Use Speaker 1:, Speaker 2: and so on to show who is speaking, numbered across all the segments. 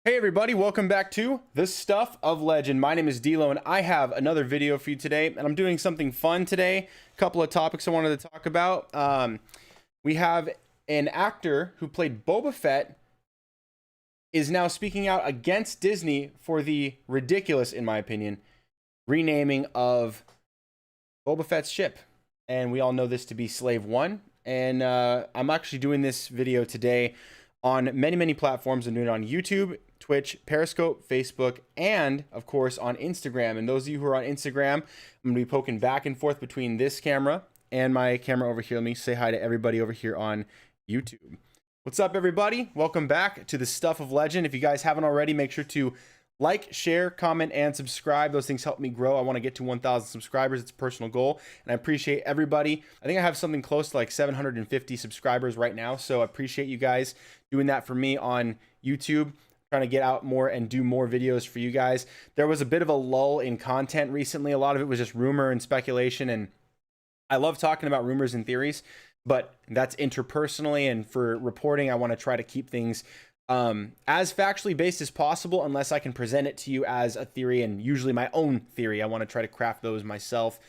Speaker 1: Hey everybody, welcome back to The Stuff of Legend. My name is D'Lo and I have another video for you today, and I'm doing something fun today. A couple of topics I wanted to talk about. We have an actor who played Boba Fett is now speaking out against Disney for the ridiculous, in my opinion, renaming of Boba Fett's ship. And we all know this to be Slave One. And I'm actually doing this video today on many platforms. I'm doing it on YouTube, Twitch, Periscope, Facebook, and of course on Instagram. And those of you who are on Instagram, I'm gonna be poking back and forth between this camera and my camera over here. Let me say hi to everybody over here on YouTube. What's up, everybody? Welcome back to The Stuff of Legend. If you guys haven't already, make sure to like, share, comment, and subscribe. Those things help me grow. I want to get to 1,000 subscribers. It's a personal goal, and I appreciate everybody. I think I have something close to like 750 subscribers right now, so I appreciate you guys doing that for me on YouTube. Trying to get out more and do more videos for you guys. There was a bit of a lull in content recently. A lot of it was just rumor and speculation, and I love talking about rumors and theories, but that's interpersonally, and for reporting, I want to try to keep things as factually based as possible, unless I can present it to you as a theory, and usually my own theory. I want to try to craft those myself.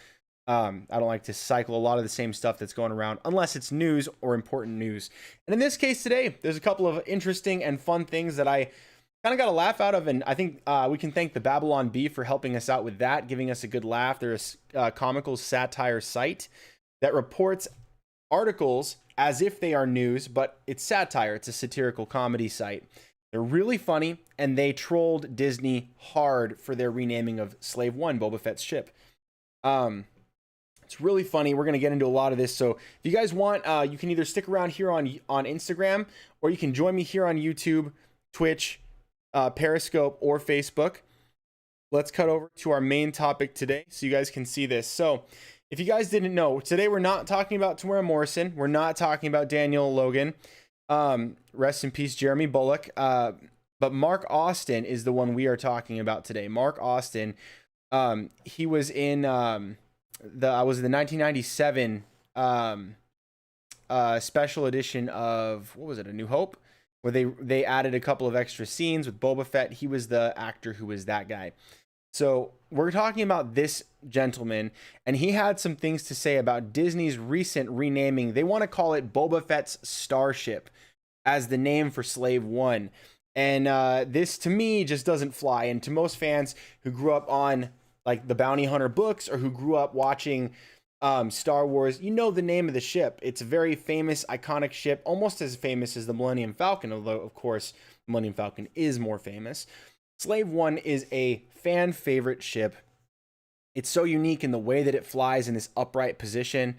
Speaker 1: I don't like to cycle a lot of the same stuff that's going around unless it's news or important news. And in this case today, there's a couple of interesting and fun things that I kind of got a laugh out of, and I think we can thank the Babylon Bee for helping us out with that, giving us a good laugh. There's a comical satire site that reports articles as if they are news, but it's satire. It's a satirical comedy site. They're really funny, and they trolled Disney hard for their renaming of Slave One, Boba Fett's ship. It's really funny. We're going to get into a lot of this. So if you guys want, you can either stick around here on Instagram, or you can join me here on YouTube, Twitch, Periscope, or Facebook. Let's cut over to our main topic today so you guys can see this. So if you guys didn't know, today we're not talking about Tamara Morrison. We're not talking about Daniel Logan. Rest in peace, Jeremy Bullock. But Mark Austin is the one we are talking about today. Mark Austin, he was in the 1997 special edition of, what was it, A New Hope, where they added a couple of extra scenes with Boba Fett. He was the actor who was that guy. So we're talking about this gentleman, and he had some things to say about Disney's recent renaming. They want to call it Boba Fett's Starship as the name for Slave One. And this, to me, just doesn't fly. And to most fans who grew up on like the Bounty Hunter books, or who grew up watching Star Wars, you know the name of the ship. It's a very famous, iconic ship, almost as famous as the Millennium Falcon, although, of course, the Millennium Falcon is more famous. Slave One is a fan favorite ship. It's so unique in the way that it flies in this upright position,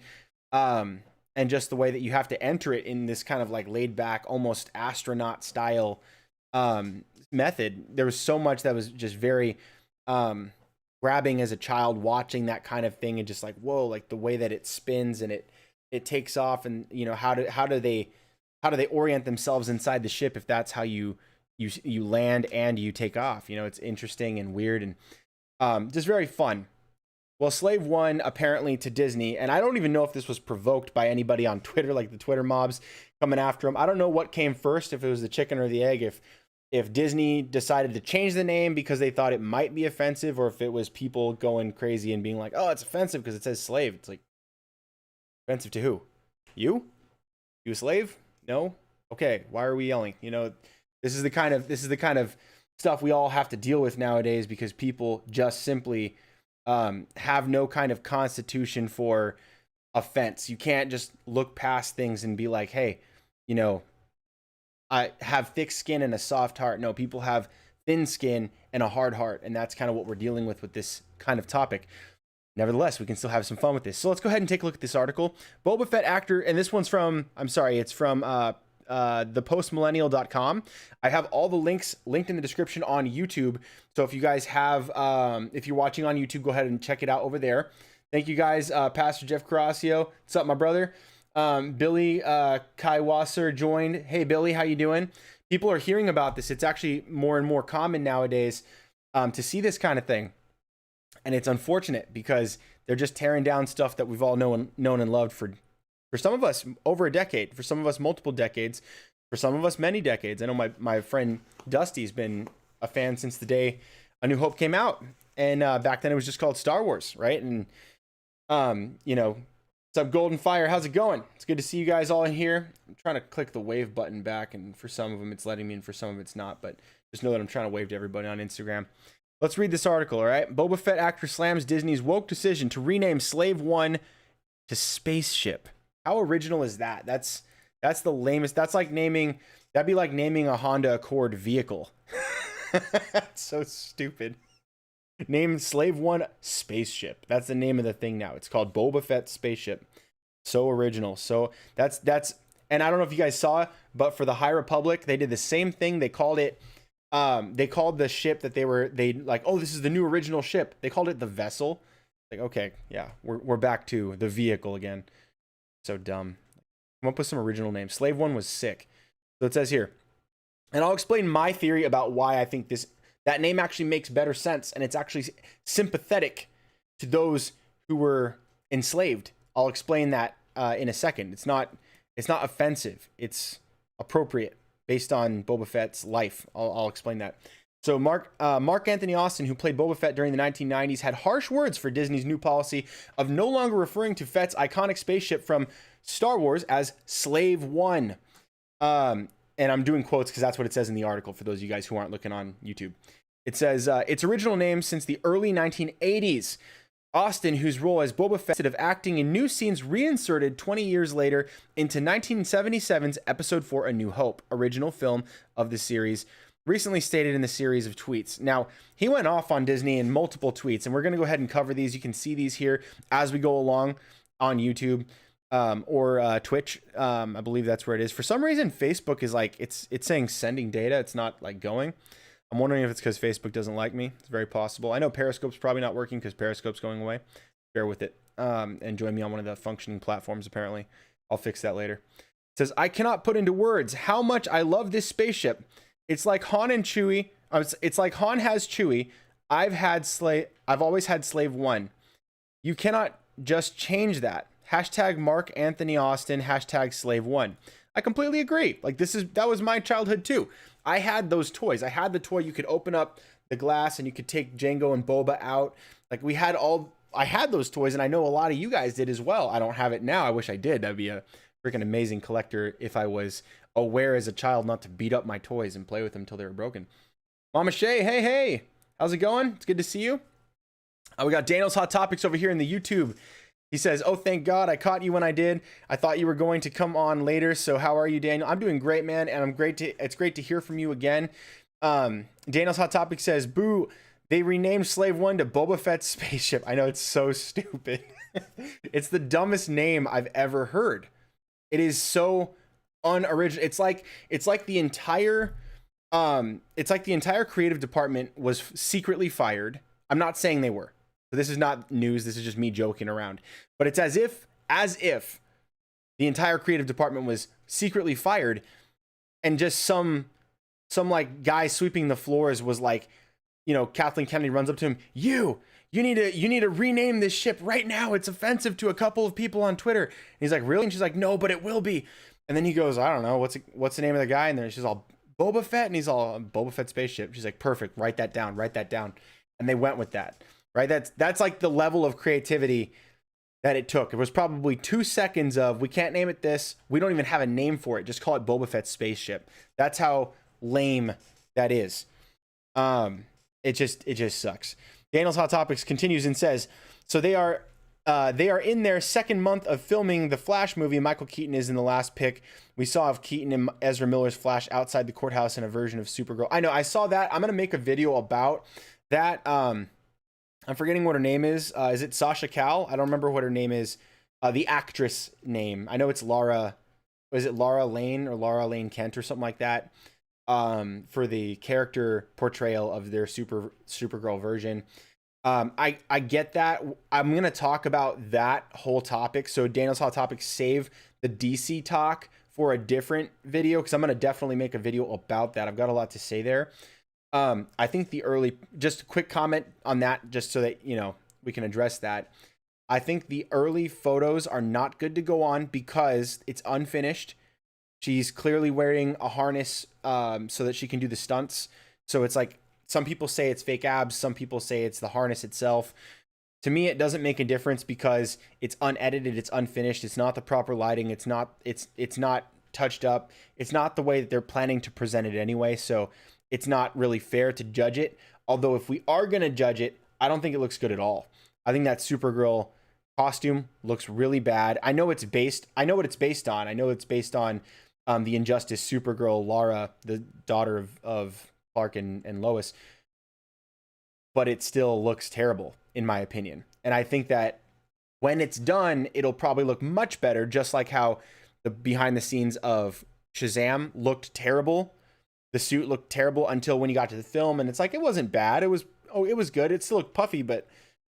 Speaker 1: and just the way that you have to enter it in this kind of like laid back, almost astronaut style method. There was so much that was just very grabbing as a child, watching that kind of thing, and just like, whoa, like the way that it spins and it takes off, and you know, how do they orient themselves inside the ship if that's how you land and you take off. You know, it's interesting and weird, and just very fun. Well, Slave One, apparently to Disney, and I don't even know if this was provoked by anybody on Twitter, like the Twitter mobs coming after him. I don't know what came first, if it was the chicken or the egg, if Disney decided to change the name because they thought it might be offensive, or if it was people going crazy and being like, oh, it's offensive because it says slave. It's like, offensive to who? You a slave? No? Okay, why are we yelling? You know, this is the kind of stuff we all have to deal with nowadays, because people just simply have no kind of constitution for offense. You can't just look past things and be like, hey, you know, I have thick skin and a soft heart. No, people have thin skin and a hard heart, and that's kind of what we're dealing with this kind of topic. Nevertheless, we can still have some fun with this. So let's go ahead and take a look at this article. Boba Fett actor, and this one's from, it's from thepostmillennial.com. I have all the links linked in the description on YouTube. So if you guys have, if you're watching on YouTube, go ahead and check it out over there. Thank you guys. Pastor Jeff Carrasio. What's up, my brother? Billy Kaiwasser joined. Hey, Billy, how you doing? People are hearing about this. It's actually more and more common nowadays to see this kind of thing. And it's unfortunate because they're just tearing down stuff that we've all known and loved for some of us over a decade, for some of us multiple decades. For some of us, many decades. I know my friend Dusty's been a fan since the day A New Hope came out, and back then it was just called Star Wars, right? And you know, what's up, Golden Fire? How's it going? It's good to see you guys all in here. I'm trying to click the wave button back, and for some of them it's letting me, and for some of it's not. But just know that I'm trying to wave to everybody on Instagram. Let's read this article, all right? Boba Fett actor slams Disney's woke decision to rename Slave One to Spaceship. How original is that? That's the lamest. That's like that'd be like naming a Honda Accord vehicle. That's so stupid. Name Slave One Spaceship. That's the name of the thing now. It's called Boba Fett Spaceship. So original. So that's and I don't know if you guys saw, but for the High Republic, they did the same thing. They called it they called the ship that they like, oh, this is the new original ship. They called it the Vessel. Like, okay, yeah, we're back to the vehicle again. So dumb. Come up with some original names. Slave One was sick. So it says here, and I'll explain my theory about why I think that name actually makes better sense, and it's actually sympathetic to those who were enslaved. I'll explain that in a second. It's not offensive. It's appropriate based on Boba Fett's life. I'll explain that. So Mark Anthony Austin, who played Boba Fett during the 1990s, had harsh words for Disney's new policy of no longer referring to Fett's iconic spaceship from Star Wars as Slave One. And I'm doing quotes because that's what it says in the article for those of you guys who aren't looking on YouTube. It says, its original name since the early 1980s. Austin, whose role as Boba Fett of acting in new scenes, reinserted 20 years later into 1977's Episode 4 A New Hope, original film of the series, recently stated in the series of tweets. Now, he went off on Disney in multiple tweets, and we're going to go ahead and cover these. You can see these here as we go along on YouTube or Twitch. I believe that's where it is. For some reason, Facebook is like, it's saying sending data. It's not like going. I'm wondering if it's because Facebook doesn't like me. It's very possible. I know Periscope's probably not working because Periscope's going away. Bear with it. And join me on one of the functioning platforms, apparently. I'll fix that later. It says, I cannot put into words how much I love this spaceship. It's like Han and Chewie. It's like Han has Chewie. I've always had Slave One. You cannot just change that. Hashtag Mark Anthony Austin. Hashtag Slave One. I completely agree. Like that was my childhood too. I had those toys. I had the toy you could open up the glass and you could take Jango and Boba out. Like I had those toys, and I know a lot of you guys did as well. I don't have it now. I wish I did. That'd be a freaking amazing collector if I was aware as a child not to beat up my toys and play with them until they were broken. Mama Shay, hey. How's it going? It's good to see you. We got Daniel's Hot Topics over here in the YouTube. He says, oh, thank God I caught you when I did. I thought you were going to come on later. So how are you, Daniel? I'm doing great, man. And it's great to hear from you again. Daniel's Hot Topic says, boo, they renamed Slave One to Boba Fett's spaceship. I know, it's so stupid. It's the dumbest name I've ever heard. It is so unoriginal. It's like the entire creative department was secretly fired. I'm not saying they were. So this is not news. This is just me joking around. But it's as if the entire creative department was secretly fired, and just some like guy sweeping the floors was like, you know, Kathleen Kennedy runs up to him. You need to rename this ship right now. It's offensive to a couple of people on Twitter. And he's like, really? And she's like, no, but it will be. And then he goes, I don't know, what's the name of the guy? And then she's all, Boba Fett, and he's all, Boba Fett spaceship. She's like, perfect. Write that down. And they went with that. Right? That's like the level of creativity that it took. It was probably 2 seconds of, we can't name it this. We don't even have a name for it. Just call it Boba Fett spaceship. That's how lame that is. It just sucks. Daniel's Hot Topics continues and says, so they are in their second month of filming the Flash movie. Michael Keaton is in the last pick we saw of Keaton and Ezra Miller's Flash outside the courthouse in a version of Supergirl. I know, I saw that. I'm going to make a video about that. I'm forgetting what her name is. Is it Sasha Cal? I don't remember what her name is. The actress name. I know it's Laura. Was it Laura Lane or Laura Lane Kent or something like that? For the character portrayal of their Supergirl version. I get that. I'm going to talk about that whole topic. So Daniel's Hot Topic, save the DC talk for a different video, because I'm going to definitely make a video about that. I've got a lot to say there. I think just a quick comment on that, just so that, you know, we can address that. I think the early photos are not good to go on because it's unfinished. She's clearly wearing a harness so that she can do the stunts. So it's like, some people say it's fake abs, some people say it's the harness itself. To me, it doesn't make a difference because it's unedited, it's unfinished, it's not the proper lighting, it's not touched up, it's not the way that they're planning to present it anyway. So it's not really fair to judge it. Although if we are gonna judge it, I don't think it looks good at all. I think that Supergirl costume looks really bad. I know what it's based on. I know it's based on the Injustice Supergirl, Lara, the daughter of Clark and Lois. But it still looks terrible, in my opinion. And I think that when it's done, it'll probably look much better, just like how the behind the scenes of Shazam looked terrible. The suit looked terrible until when you got to the film, and it's like, it wasn't bad. It was good. It still looked puffy, but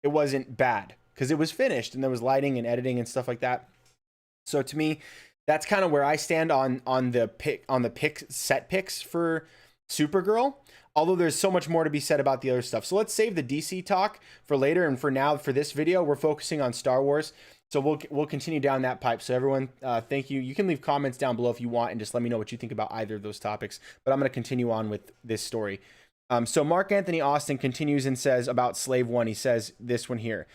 Speaker 1: it wasn't bad because it was finished and there was lighting and editing and stuff like that. So to me, that's kind of where I stand on the set picks for Supergirl. Although there's so much more to be said about the other stuff. So let's save the DC talk for later. And for now, for this video, we're focusing on Star Wars. So we'll continue down that pipe. So everyone, thank you. You can leave comments down below if you want and just let me know what you think about either of those topics. But I'm going to continue on with this story. So Mark Anthony Austin continues and says about Slave One. He says this one here,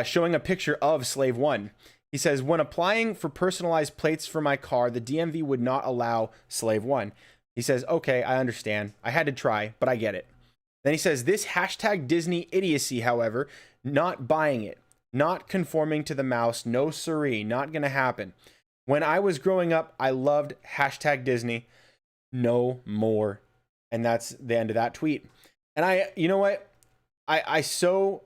Speaker 1: showing a picture of Slave One. He says, when applying for personalized plates for my car, the DMV would not allow Slave One. He says, okay, I understand. I had to try, but I get it. Then he says, this hashtag Disney idiocy, however, not buying it, not conforming to the mouse, no siree, not going to happen. When I was growing up, I loved hashtag Disney, no more. And that's the end of that tweet. And you know what? I so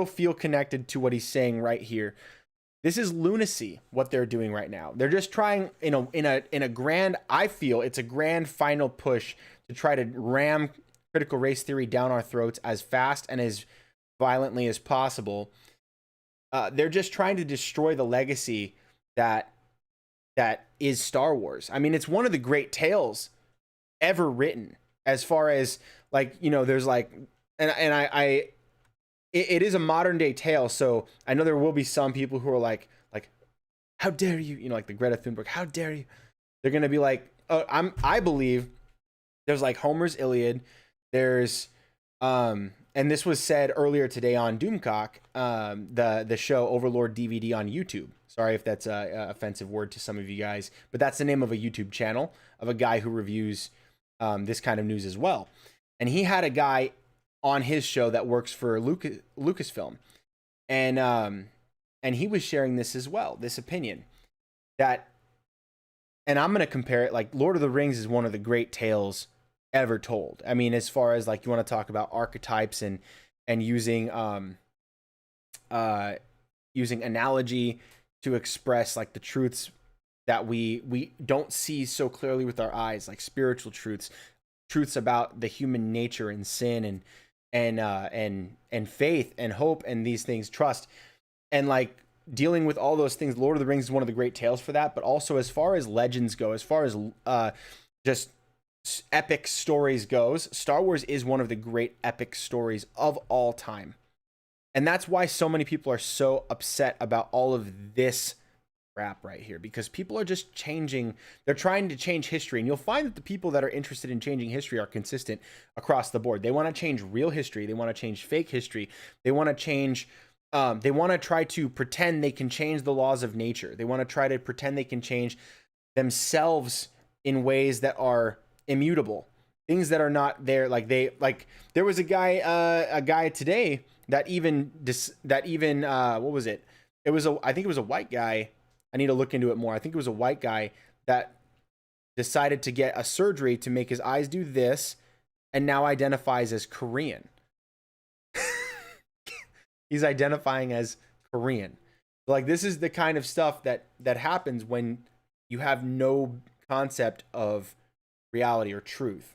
Speaker 1: feel connected to what he's saying right here. This is lunacy, what they're doing right now. They're just trying, in a grand, I feel it's a grand final push to try to ram critical race theory down our throats as fast and as violently as possible. They're just trying to destroy the legacy that is Star Wars. I mean, it's one of the great tales ever written, as far as, like, you know, there's like, it is a modern day tale, so I know there will be some people who are like, how dare you, you know, like the Greta Thunberg, how dare you? They're gonna be like, oh, I believe there's like Homer's Iliad, there's and this was said earlier today on Doomcock, the show Overlord DVD on YouTube. Sorry if that's a offensive word to some of you guys, but that's the name of a YouTube channel of a guy who reviews this kind of news as well. And he had a guy on his show that works for Lucasfilm, and he was sharing this as well, this opinion that, and I'm gonna compare it, like Lord of the Rings is one of the great tales ever told. I mean, as far as like you want to talk about archetypes and using using analogy to express like the truths that we don't see so clearly with our eyes, like spiritual truths about the human nature and sin and faith and hope and these things, trust, and like dealing with all those things. Lord of the Rings is one of the great tales for that. But also, as far as legends go, as far as just epic stories goes, Star Wars is one of the great epic stories of all time. And that's why so many people are so upset about all of this crap right here, because people are just changing. They're trying to change history, and you'll find that the people that are interested in changing history are consistent across the board. They want to change real history. They want to change fake history. They want to change. They want to try to pretend they can change the laws of nature. They want to try to pretend they can change themselves in ways that are immutable, things that are not there. Like there was a guy today that even what was it? I think it was a white guy. I need to look into it more. I think it was a white guy that decided to get a surgery to make his eyes do this, and now identifies as Korean. He's identifying as Korean. Like, this is the kind of stuff that happens when you have no concept of reality or truth.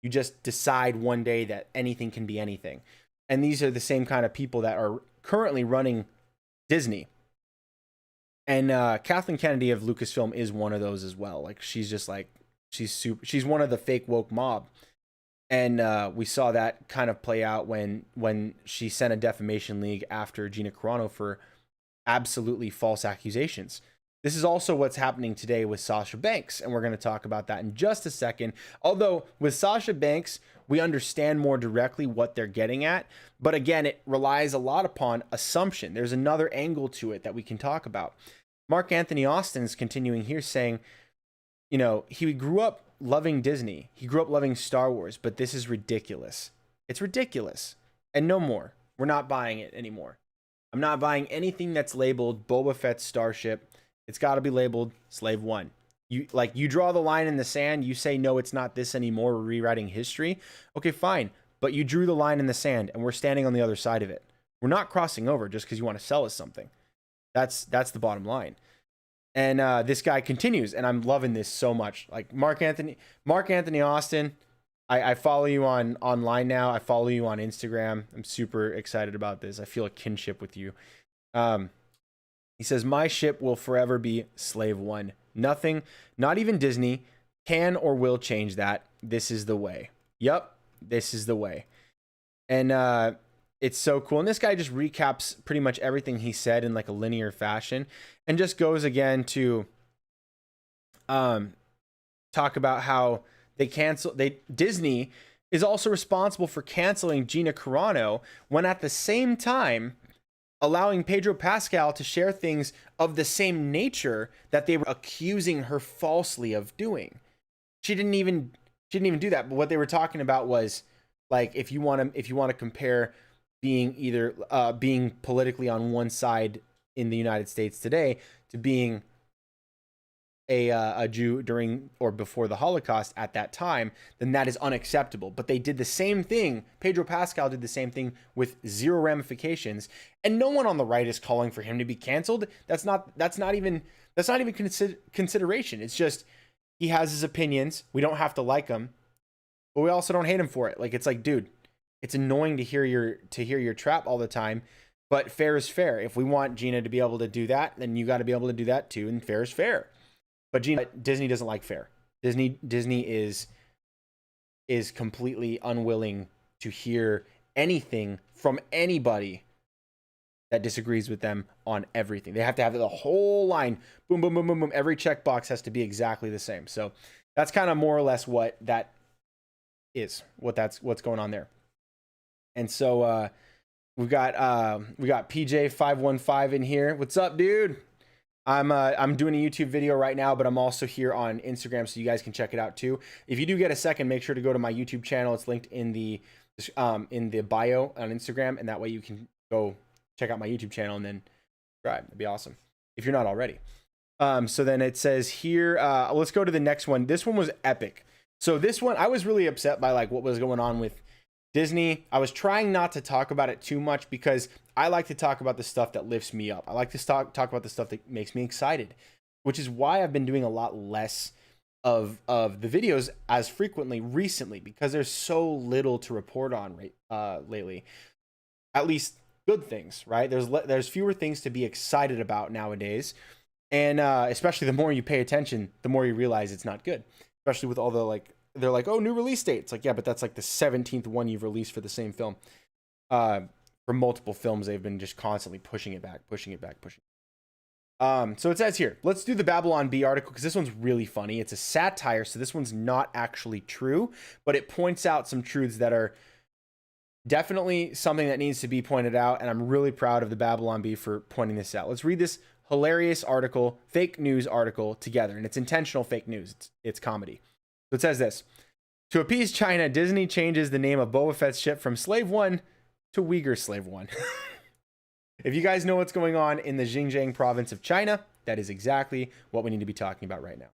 Speaker 1: You just decide one day that anything can be anything. And these are the same kind of people that are currently running Disney. And Kathleen Kennedy of Lucasfilm is one of those as well. Like, she's just like, she's one of the fake woke mob. And we saw that kind of play out when she sent a defamation league after GINA Carano for absolutely false accusations. This is also what's happening today with Sasha Banks, and we're going to talk about that in just a second. Although with Sasha Banks, we understand more directly what they're getting at, but again, it relies a lot upon assumption. There's another angle to it that we can talk about. Mark Anthony Austin is continuing here saying, you know, he grew up loving Disney. He grew up loving Star Wars, but this is ridiculous. It's ridiculous. And no more. We're not buying it anymore. I'm not buying anything that's labeled Boba Fett's starship. It's got to be labeled Slave One. You draw the line in the sand. You say, no, it's not this anymore. We're rewriting history. Okay, fine. But you drew the line in the sand, and we're standing on the other side of it. We're not crossing over just because you want to sell us something. That's the bottom line. And this guy continues, and I'm loving this so much. Like Mark Anthony Austin, I follow you online now. I follow you on Instagram. I'm super excited about this. I feel a kinship with you. He says, my ship will forever be Slave One. Nothing, not even Disney, can or will change that. This is the way. Yep, this is the way. And it's so cool. And this guy just recaps pretty much everything he said in like a linear fashion, and just goes again to talk about how Disney is also responsible for canceling GINA Carano, when at the same time allowing Pedro Pascal to share things of the same nature that they were accusing her falsely of doing. She didn't even do that. But what they were talking about was, like, if you want to compare being being politically on one side in the United States today to being a Jew during or before the Holocaust at that time, then that is unacceptable. But they did the same thing. Pedro Pascal did the same thing with zero ramifications, and no one on the right is calling for him to be canceled. That's not even consideration. It's just, he has his opinions. We don't have to like them, but we also don't hate him for it. Like, it's like, dude, it's annoying to hear your trap all the time, but fair is fair. If we want GINA to be able to do that, then you got to be able to do that too, and fair is fair. But Disney doesn't like fair. Disney is completely unwilling to hear anything from anybody that disagrees with them on everything. They have to have the whole line. Boom, boom, boom, boom, boom. Every checkbox has to be exactly the same. So that's kind of more or less what that is. What's going on there. And so we got PJ515 in here. What's up, dude? I'm doing a YouTube video right now, but I'm also here on Instagram, so you guys can check it out too. If you do get a second, make sure to go to my YouTube channel. It's linked in the bio on Instagram, and that way you can go check out my YouTube channel and then subscribe. That'd be awesome if you're not already. So then it says here, let's go to the next one. This one was epic. So this one, I was really upset by like what was going on with Disney. I was trying not to talk about it too much because I like to talk about the stuff that lifts me up. I like to talk about the stuff that makes me excited, which is why I've been doing a lot less of the videos as frequently recently, because there's so little to report on lately. At least good things, right? There's fewer things to be excited about nowadays, and especially the more you pay attention, the more you realize it's not good. Especially with all the they're like, oh, new release date. It's like, yeah, but that's like the 17th one you've released for the same film. For multiple films, they've been just constantly pushing it back. So it says here, let's do the Babylon Bee article, because this one's really funny. It's a satire, so this one's not actually true, but it points out some truths that are definitely something that needs to be pointed out, and I'm really proud of the Babylon Bee for pointing this out. Let's read this hilarious article, fake news article together, and it's intentional fake news. It's comedy. So it says this. To appease China, Disney changes the name of Boba Fett's ship from Slave One to Uyghur Slave One. If you guys know what's going on in the Xinjiang province of China, that is exactly what we need to be talking about right now.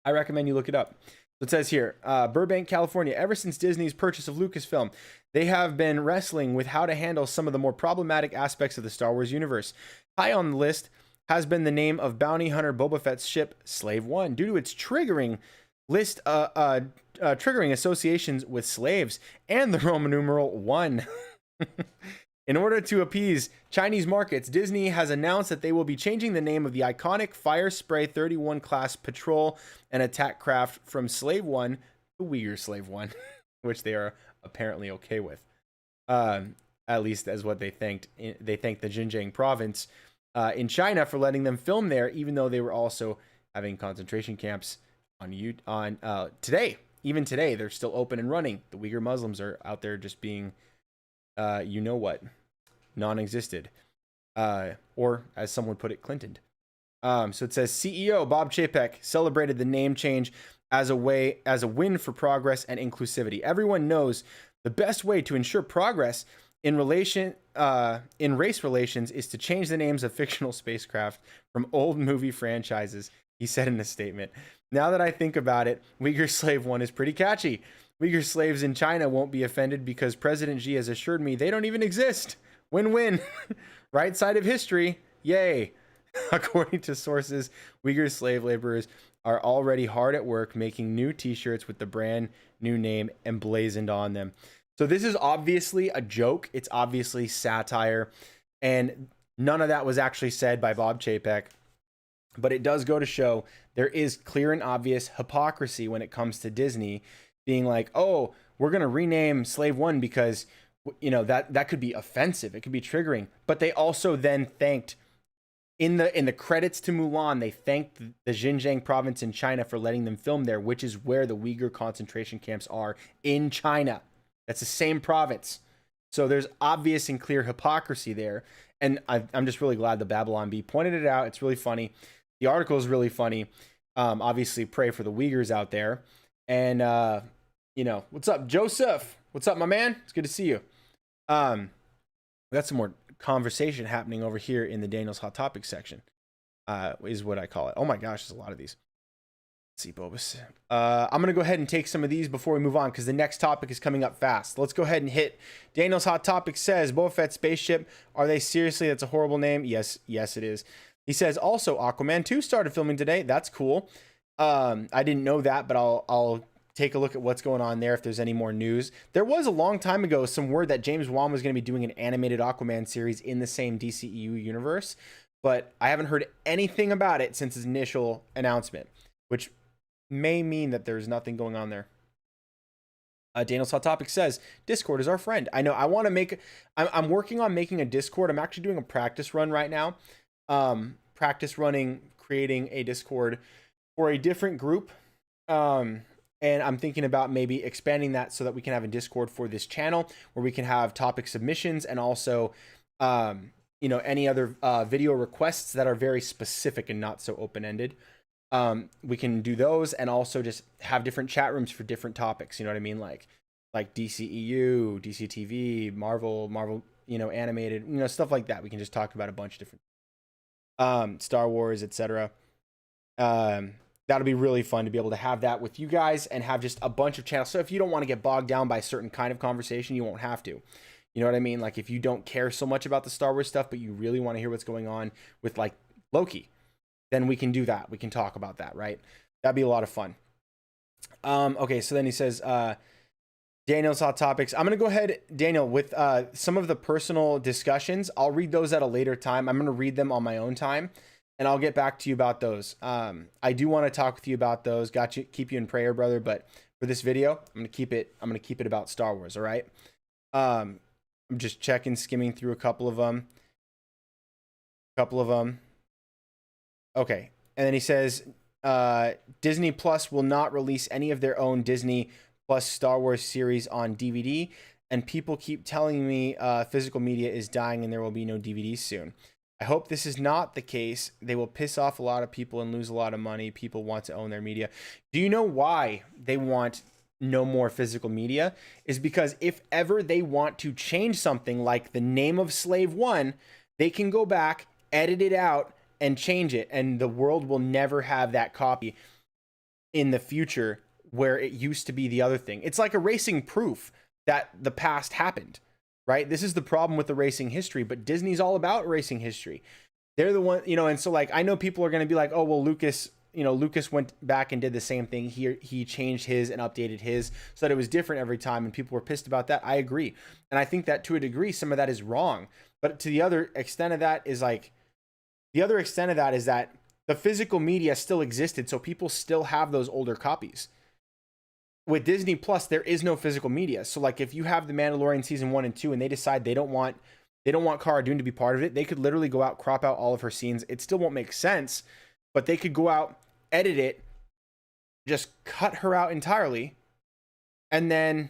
Speaker 1: I recommend you look it up. So it says here, Burbank, California, ever since Disney's purchase of Lucasfilm, they have been wrestling with how to handle some of the more problematic aspects of the Star Wars universe. High on the list has been the name of bounty hunter Boba Fett's ship, Slave One, due to its triggering associations with slaves and the Roman numeral 1. In order to appease Chinese markets, Disney has announced that they will be changing the name of the iconic Fire Spray 31 class patrol and attack craft from Slave One to Uyghur Slave One, which they are apparently okay with. At least as what they thanked the Xinjiang province in China for letting them film there, even though they were also having concentration camps on today. Even today, they're still open and running. The Uyghur Muslims are out there just being, you know what, non-existed, or as someone put it, Clinton. So it says CEO Bob Chapek celebrated the name change as a win for progress and inclusivity. Everyone knows the best way to ensure progress in race relations is to change the names of fictional spacecraft from old movie franchises, he said in a statement. Now that I think about it, Uyghur Slave 1 is pretty catchy. Uyghur slaves in China won't be offended because President Xi has assured me they don't even exist. Win-win. Right side of history. Yay. According to sources, Uyghur slave laborers are already hard at work making new t-shirts with the brand new name emblazoned on them. So this is obviously a joke. It's obviously satire. And none of that was actually said by Bob Chapek. But it does go to show there is clear and obvious hypocrisy when it comes to Disney being like, oh, we're going to rename Slave One because, you know, that could be offensive. It could be triggering. But they also then thanked, in the credits to Mulan, they thanked the Xinjiang province in China for letting them film there, which is where the Uyghur concentration camps are in China. That's the same province. So there's obvious and clear hypocrisy there. And I'm just really glad the Babylon Bee pointed it out. It's really funny. The article is really funny. Obviously, pray for the Uyghurs out there. And, you know, what's up, Joseph? What's up, my man? It's good to see you. We got some more conversation happening over here in the Daniel's Hot Topics section, is what I call it. Oh my gosh, there's a lot of these. Let's see, Bobus. I'm going to go ahead and take some of these before we move on because the next topic is coming up fast. Let's go ahead and hit Daniel's Hot Topic says, Boba Fett spaceship. Are they seriously? That's a horrible name. Yes, it is. He says, also, Aquaman 2 started filming today. That's cool. I didn't know that, but I'll take a look at what's going on there if there's any more news. There was a long time ago some word that James Wan was going to be doing an animated Aquaman series in the same DCEU universe, but I haven't heard anything about it since his initial announcement, which may mean that there's nothing going on there. Daniel's Hot Topic says, Discord is our friend. I know. I want to make... I'm working on making a Discord. I'm actually doing a practice run right now. Creating a Discord for a different group. And I'm thinking about maybe expanding that so that we can have a Discord for this channel where we can have topic submissions and also, you know, any other video requests that are very specific and not so open-ended. We can do those and also just have different chat rooms for different topics. You know what I mean? Like DCEU, DCTV, Marvel, you know, animated, you know, stuff like that. We can just talk about a bunch of different, Star Wars, etc. That'll be really fun to be able to have that with you guys and have just a bunch of channels. So if you don't want to get bogged down by a certain kind of conversation, you won't have to. You know what I mean? Like if you don't care so much about the Star Wars stuff, but you really want to hear what's going on with like Loki, then we can do that. We can talk about that, right? That'd be a lot of fun. Okay, so then he says, Daniel's Hot Topics. I'm going to go ahead, Daniel, with some of the personal discussions. I'll read those at a later time. I'm going to read them on my own time. And I'll get back to you about those. I do want to talk with you about those. Keep you in prayer, brother. But for this video, I'm gonna keep it about Star Wars. All right. I'm just skimming through a couple of them. Okay. And then he says, Disney Plus will not release any of their own Disney Plus Star Wars series on DVD. And people keep telling me physical media is dying and there will be no DVDs soon. I hope this is not the case. They will piss off a lot of people and lose a lot of money. People want to own their media. Do you know why they want no more physical media? Is because if ever they want to change something like the name of Slave One, they can go back, edit it out, and change it. And the world will never have that copy in the future where it used to be the other thing. It's like erasing proof that the past happened. Right? This is the problem with erasing history, but Disney's all about erasing history. They're the one, you know, and so like, I know people are going to be like, oh, well, Lucas went back and did the same thing here. He changed his and updated his so that it was different every time. And people were pissed about that. I agree. And I think that to a degree, some of that is wrong. But to the other extent of that is that the physical media still existed. So people still have those older copies. With Disney Plus, there is no physical media. So like if you have the Mandalorian season 1 and 2 and they decide they don't want They don't want Cara Dune to be part of it. They could literally go out, crop out all of her scenes. It still won't make sense, but they could go out, edit it, just cut her out entirely, and then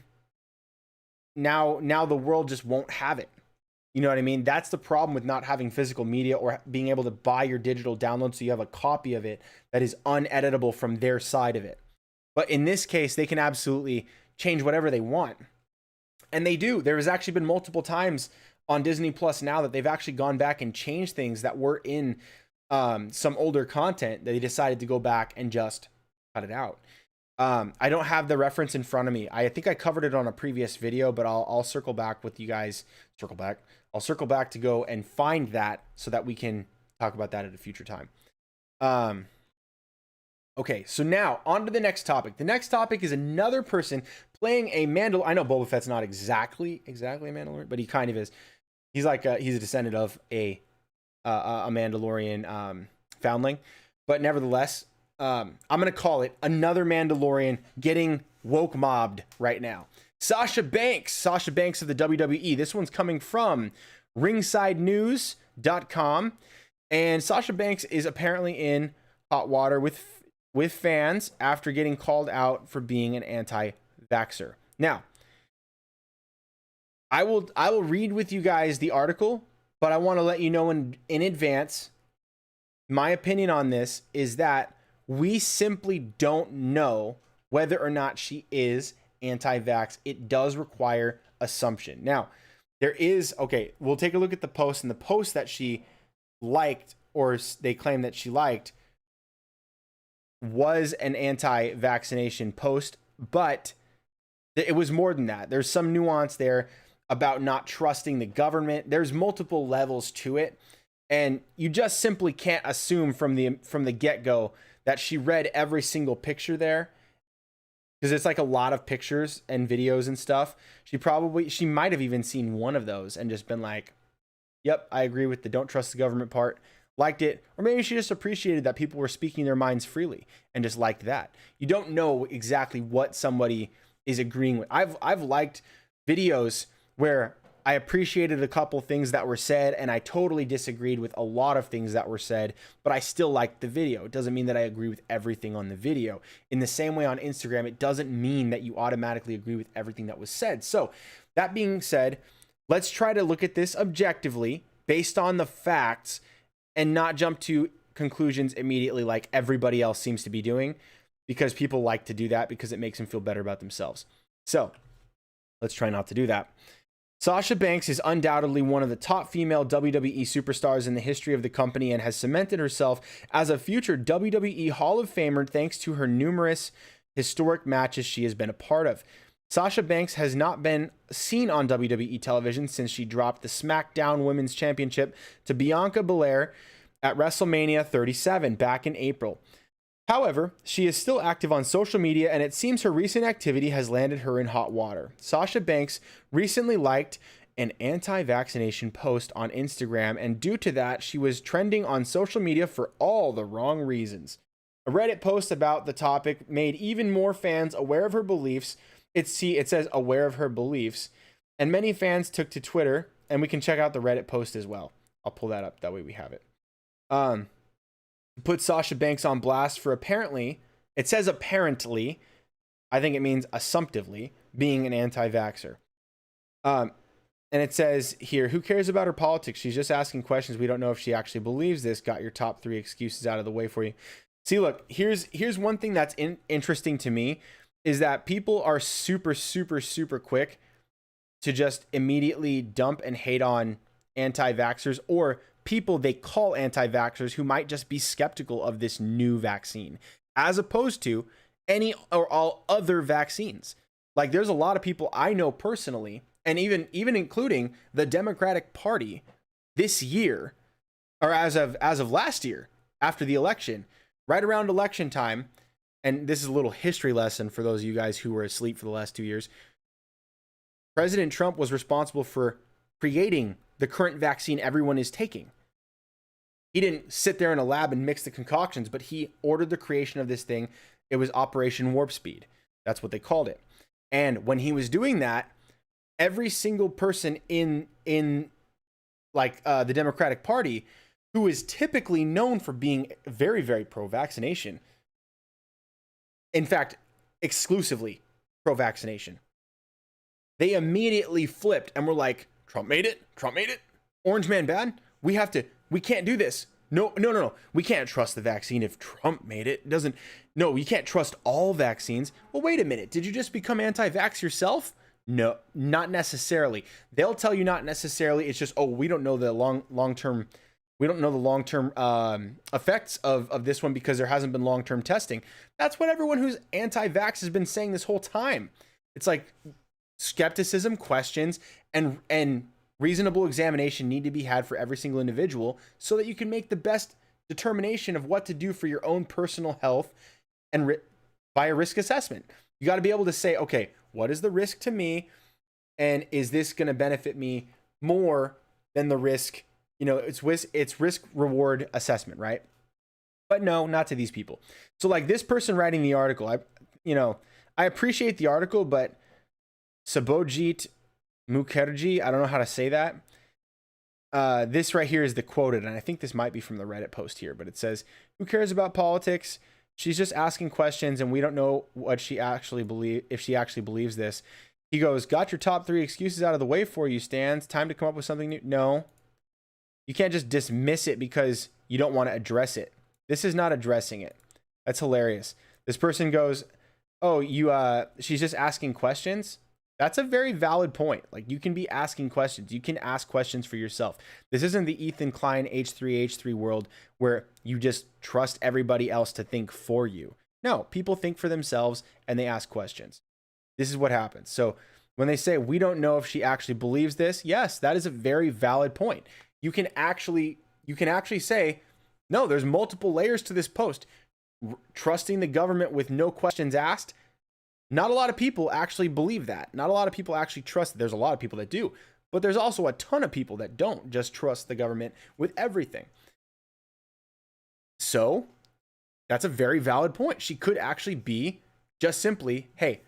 Speaker 1: now the world just won't have it. You know what I mean? That's the problem with not having physical media or being able to buy your digital download so you have a copy of it that is uneditable from their side of it. But in this case, they can absolutely change whatever they want. And they do. There has actually been multiple times on Disney Plus now that they've actually gone back and changed things that were in some older content. They decided to go back and just cut it out. I don't have the reference in front of me. I think I covered it on a previous video, but I'll circle back with you guys. I'll circle back to go and find that so that we can talk about that at a future time. Okay, so now on to the next topic. The next topic is another person playing a Mandalorian. I know Boba Fett's not exactly a Mandalorian, but he kind of is. He's like he's a descendant of a Mandalorian foundling, but nevertheless, I'm gonna call it another Mandalorian getting woke mobbed right now. Sasha Banks of the WWE. This one's coming from ringsidenews.com, and Sasha Banks is apparently in hot water with fans after getting called out for being an anti-vaxxer. Now, I will read with you guys the article, but I want to let you know in advance, my opinion on this is that we simply don't know whether or not she is anti-vax. It does require assumption. Now, we'll take a look at the post, and the post that she liked, or they claim that she liked, was an anti-vaccination post, but it was more than that. There's some nuance there about not trusting the government. There's multiple levels to it, and you just simply can't assume from the get-go that she read every single picture there, because it's like a lot of pictures and videos and stuff. She might have even seen one of those and just been like, yep, I agree with the don't trust the government part, liked it. Or maybe she just appreciated that people were speaking their minds freely and just liked that. You don't know exactly what somebody is agreeing with. I've liked videos where I appreciated a couple things that were said, and I totally disagreed with a lot of things that were said, but I still liked the video. It doesn't mean that I agree with everything on the video. In the same way on Instagram, it doesn't mean that you automatically agree with everything that was said. So that being said, let's try to look at this objectively based on the facts and not jump to conclusions immediately like everybody else seems to be doing, because people like to do that because it makes them feel better about themselves. So let's try not to do that. Sasha Banks is undoubtedly one of the top female WWE superstars in the history of the company and has cemented herself as a future WWE Hall of Famer thanks to her numerous historic matches she has been a part of. Sasha Banks has not been seen on WWE television since she dropped the SmackDown Women's Championship to Bianca Belair at WrestleMania 37 back in April. However, she is still active on social media, and it seems her recent activity has landed her in hot water. Sasha Banks recently liked an anti-vaccination post on Instagram, and due to that, she was trending on social media for all the wrong reasons. A Reddit post about the topic made even more fans aware of her beliefs. It says aware of her beliefs, and many fans took to Twitter, and we can check out the Reddit post as well. I'll pull that up, that way we have it. Put Sasha Banks on blast for apparently, it says apparently, I think it means assumptively, being an anti-vaxxer. And it says here, who cares about her politics? She's just asking questions. We don't know if she actually believes this. Got your top 3 excuses out of the way for you. See, look, here's one thing that's interesting to me, is that people are super quick to just immediately dump and hate on anti-vaxxers or people they call anti-vaxxers who might just be skeptical of this new vaccine, as opposed to any or all other vaccines. Like, there's a lot of people I know personally, and even including the Democratic Party this year, or as of last year, after the election, right around election time, and this is a little history lesson for those of you guys who were asleep for the last 2 years, President Trump was responsible for creating the current vaccine everyone is taking. He didn't sit there in a lab and mix the concoctions, but he ordered the creation of this thing. It was Operation Warp Speed. That's what they called it. And when he was doing that, every single person in like the Democratic Party, who is typically known for being very, very pro-vaccination. In fact, exclusively pro-vaccination. They immediately flipped and were like, Trump made it. Trump made it. Orange man bad. We can't do this. No. We can't trust the vaccine if Trump made it. No, you can't trust all vaccines. Well, wait a minute. Did you just become anti-vax yourself? No, not necessarily. They'll tell you not necessarily. It's just, we don't know the long-term effects of this one because there hasn't been long-term testing. That's what everyone who's anti-vax has been saying this whole time. It's like skepticism, questions, and reasonable examination need to be had for every single individual so that you can make the best determination of what to do for your own personal health and via risk assessment. You got to be able to say, okay, what is the risk to me? And is this going to benefit me more than the risk? You know, it's risk reward assessment, right? But no, not to these people. So like this person writing the article, I appreciate the article, but Sabojit Mukherjee, I don't know how to say that. This right here is the quoted, and I think this might be from the Reddit post here, but it says, who cares about politics? She's just asking questions, and we don't know what she actually if she actually believes this. He goes, got your top 3 excuses out of the way for you, Stans. Time to come up with something new. No. You can't just dismiss it because you don't want to address it. This is not addressing it. That's hilarious. This person goes, she's just asking questions. That's a very valid point. Like, you can be asking questions. You can ask questions for yourself. This isn't the Ethan Klein H3H3 world where you just trust everybody else to think for you. No, people think for themselves and they ask questions. This is what happens. So when they say, we don't know if she actually believes this, yes, that is a very valid point. You can actually say, no, there's multiple layers to this post. Trusting the government with no questions asked. Not a lot of people actually believe that. Not a lot of people actually trust it. There's a lot of people that do, but there's also a ton of people that don't just trust the government with everything. So that's a very valid point. She could actually be just simply, hey,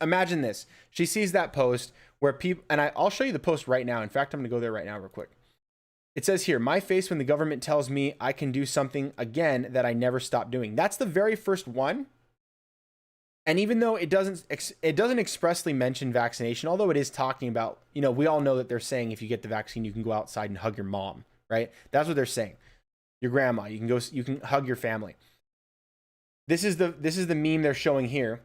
Speaker 1: imagine this. She sees that post where people, and I'll show you the post right now. In fact, I'm going to go there right now real quick. It says here, my face when the government tells me I can do something again that I never stopped doing. That's the very first one. And even though it doesn't expressly mention vaccination, although it is talking about, we all know that they're saying if you get the vaccine, you can go outside and hug your mom, right? That's what they're saying. Your grandma, you can hug your family. This is the meme they're showing here.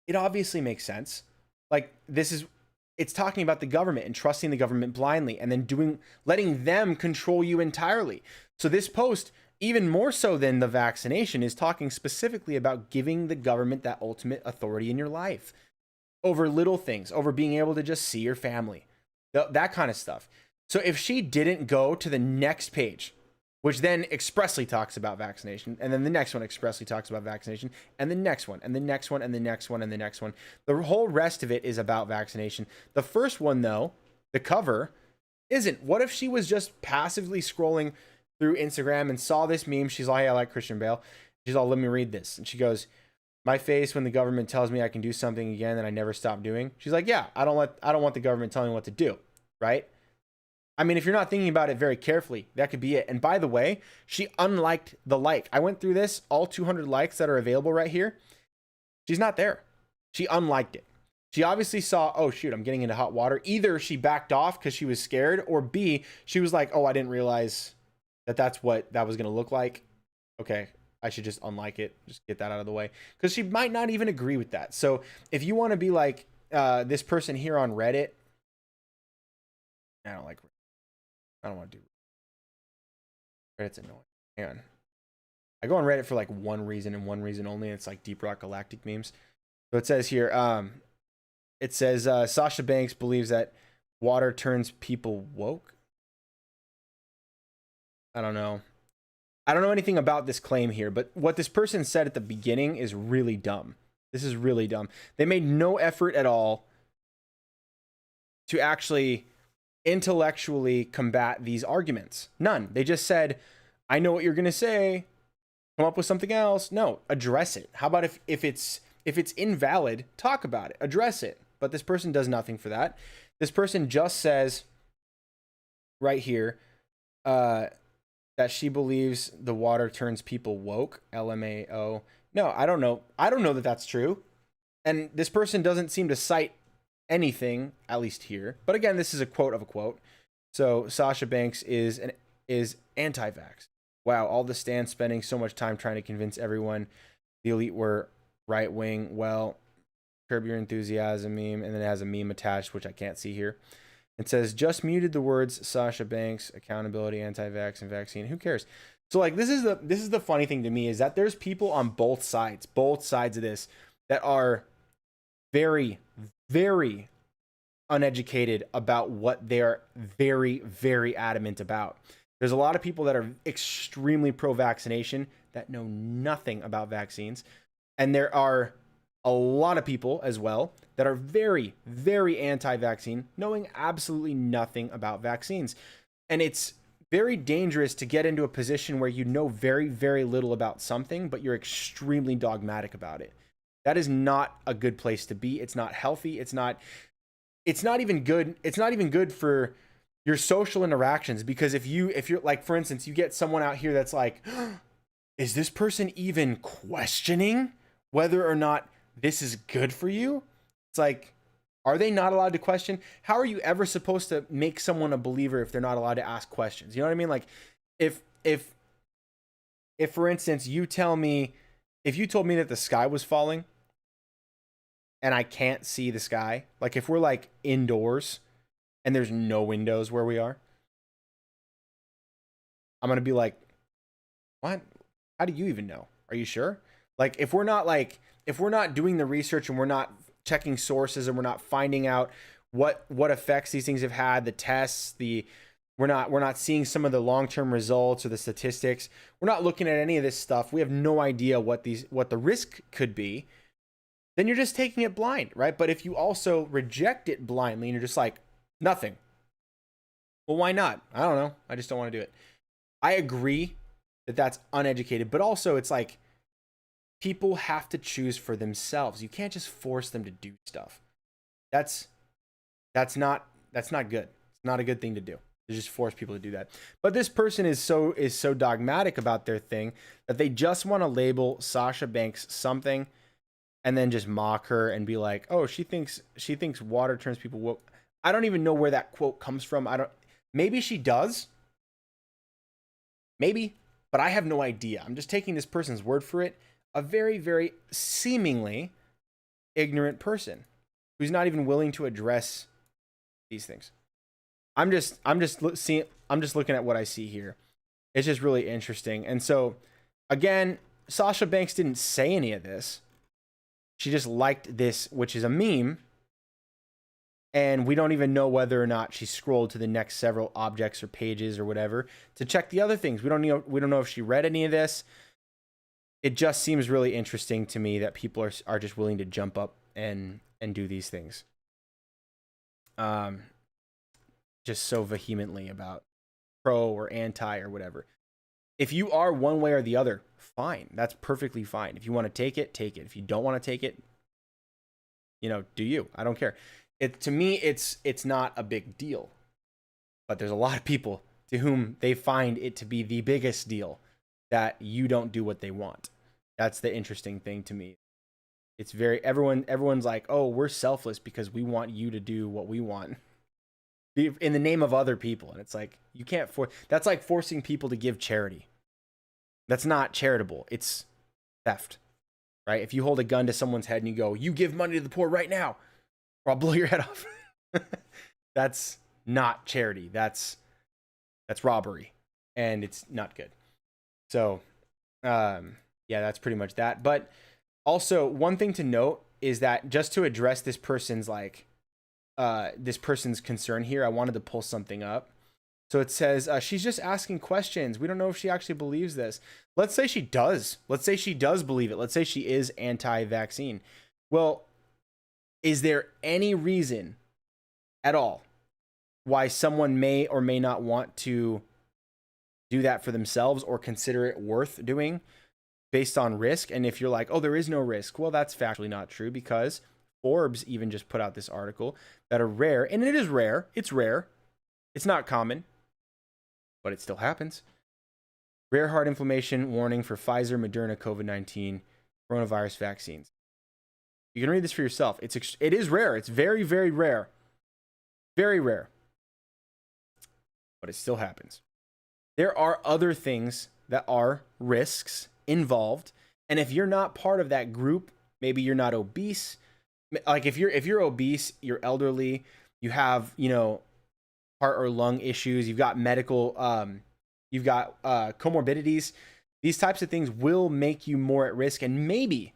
Speaker 1: It obviously makes sense. Like, it's talking about the government and trusting the government blindly and then letting them control you entirely. So this post, even more so than the vaccination, is talking specifically about giving the government that ultimate authority in your life over little things, over being able to just see your family, that kind of stuff. So if she didn't go to the next page, which then expressly talks about vaccination, and then the next one expressly talks about vaccination, and the next one, and the next one, and the next one, and the next one, the whole rest of it is about vaccination. The first one, though, the cover, isn't. What if she was just passively scrolling through Instagram and saw this meme? She's like, hey, I like Christian Bale. She's all, let me read this. And she goes, my face when the government tells me I can do something again that I never stopped doing. She's like, yeah, I don't want the government telling me what to do, right? I mean, if you're not thinking about it very carefully, that could be it. And by the way, she unliked the like. I went through this, all 200 likes that are available right here. She's not there. She unliked it. She obviously saw, oh shoot, I'm getting into hot water. Either she backed off because she was scared, or B, she was like, oh, I didn't realize that's what that was going to look like. Okay, I should just unlike it. Just get that out of the way. Because she might not even agree with that. So if you want to be like this person here on Reddit, I don't want to do Reddit's annoying. Hang on. I go on Reddit for like one reason and one reason only. And it's like Deep Rock Galactic memes. So it says here, it says Sasha Banks believes that water turns people woke. I don't know anything about this claim here, but what this person said at the beginning is really dumb. This is really dumb. They made no effort at all to actually intellectually combat these arguments. None. They just said, I know what you're going to say. Come up with something else. No, address it. How about if it's invalid, talk about it, address it. But this person does nothing for that. This person just says, right here, that she believes the water turns people woke. LMAO. No, I don't know. I don't know that that's true. And this person doesn't seem to cite anything, at least here. But again, this is a quote of a quote. So Sasha Banks is anti-vax. Wow, all the stands spending so much time trying to convince everyone the elite were right wing. Well, curb your enthusiasm meme, and then it has a meme attached, which I can't see here. It says just muted the words Sasha Banks, accountability, anti-vax, and vaccine. Who cares? So like this is the funny thing to me is that there's people on both sides of this that are very, very uneducated about what they're very, very adamant about. There's a lot of people that are extremely pro-vaccination that know nothing about vaccines. And there are a lot of people as well that are very, very anti-vaccine, knowing absolutely nothing about vaccines. And it's very dangerous to get into a position where you know very, very little about something, but you're extremely dogmatic about it. That is not a good place to be. It's not healthy. It's not even good. It's not even good for your social interactions, because if you're like, for instance, you get someone out here that's like, is this person even questioning whether or not this is good for you? It's like, are they not allowed to question? How are you ever supposed to make someone a believer if they're not allowed to ask questions? You know what I mean? Like if for instance, you told me that the sky was falling and I can't see the sky, like if we're like indoors and there's no windows where we are, I'm going to be like, what? How do you even know? Are you sure? Like if we're not doing the research and we're not checking sources and we're not finding out what effects these things have had, the tests, we're not seeing some of the long-term results or the statistics. We're not looking at any of this stuff. We have no idea what the risk could be. Then you're just taking it blind, right? But if you also reject it blindly and you're just like, nothing. Well, why not? I don't know. I just don't want to do it. I agree that that's uneducated, but also it's like people have to choose for themselves. You can't just force them to do stuff. That's not good. It's not a good thing to do. To just force people to do that. But this person is so dogmatic about their thing that they just want to label Sasha Banks something and then just mock her and be like, "Oh, she thinks water turns people woke." I don't even know where that quote comes from. Maybe she does. Maybe, but I have no idea. I'm just taking this person's word for it. A very, very seemingly ignorant person who's not even willing to address these things. I'm just looking at what I see here. It's just really interesting. And so, again, Sasha Banks didn't say any of this. She just liked this, which is a meme. And we don't even know whether or not she scrolled to the next several objects or pages or whatever to check the other things. We don't know if she read any of this. It just seems really interesting to me that people are just willing to jump up and do these things. Just so vehemently about pro or anti or whatever. If you are one way or the other, fine. That's perfectly fine. If you want to take it, take it. If you don't want to take it, do you. I don't care. To me, it's not a big deal. But there's a lot of people to whom they find it to be the biggest deal that you don't do what they want. That's the interesting thing to me. It's everyone's like, "Oh, we're selfless because we want you to do what we want in the name of other people." And it's like, you can't that's like forcing people to give charity. That's not charitable. It's theft. Right? If you hold a gun to someone's head and you go, "You give money to the poor right now, or I'll blow your head off." That's not charity. That's robbery, and it's not good. So, yeah, that's pretty much that. But also, one thing to note is that just to address this person's concern here, I wanted to pull something up. So it says she's just asking questions. We don't know if she actually believes this. Let's say she does. Let's say she does believe it. Let's say she is anti-vaccine. Well, is there any reason at all why someone may or may not want to do that for themselves or consider it worth doing based on risk? And if you're like, "Oh, there is no risk," well, that's factually not true, because Forbes even just put out this article that are rare, and it is rare. It's rare. It's not common. but it still happens. Rare heart inflammation warning for Pfizer, Moderna, COVID-19, coronavirus vaccines. You can read this for yourself. It is rare. It's very, very rare. Very rare. But it still happens. There are other things that are risks involved. And if you're not part of that group, maybe you're not obese. Like if you're obese, you're elderly, you have, heart or lung issues, you've got medical, you've got comorbidities. These types of things will make you more at risk. And maybe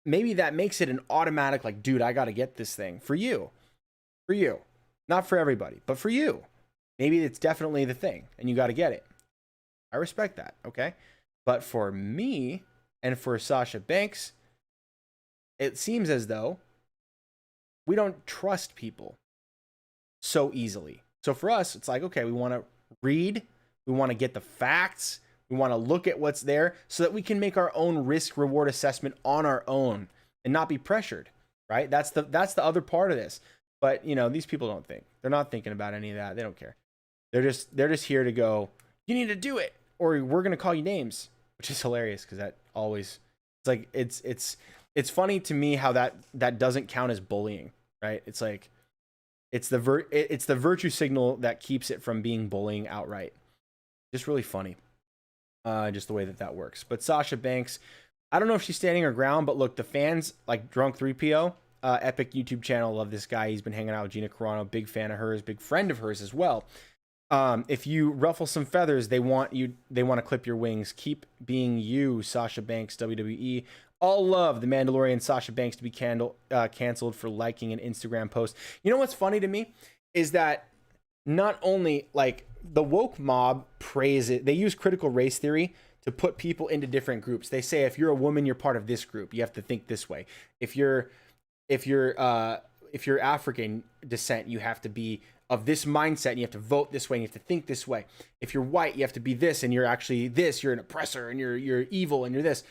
Speaker 1: that makes it an automatic, like, dude, I got to get this thing for you, not for everybody, but for you. Maybe it's definitely the thing and you got to get it. I respect that. Okay. But for me and for Sasha Banks, it seems as though we don't trust people so easily. So for us, it's like, okay, we want to read, we want to get the facts, we want to look at what's there so that we can make our own risk reward assessment on our own and not be pressured, right? That's the other part of this. But, these people don't think. They're not thinking about any of that. They don't care. They're just here to go, you need to do it, or we're going to call you names, which is hilarious because that always, it's like, it's funny to me how that doesn't count as bullying, right? It's like, it's the virtue signal that keeps it from being bullying outright. Just really funny. Just the way that works. But Sasha Banks, I don't know if she's standing her ground, but look, the fans, like Drunk 3PO, epic YouTube channel, love this guy. He's been hanging out with GINA Carano, big fan of hers, big friend of hers as well. If you ruffle some feathers, they want to clip your wings. Keep being you, Sasha Banks, WWE. All love the Mandalorian Sasha Banks to be canceled for liking an Instagram post. You know what's funny to me is that not only like the woke mob praise it, they use critical race theory to put people into different groups. They say if you're a woman, you're part of this group. You have to think this way. If you're African descent, you have to be of this mindset and you have to vote this way and you have to think this way. If you're white, you have to be this and you're actually this, you're an oppressor and you're evil and you're this.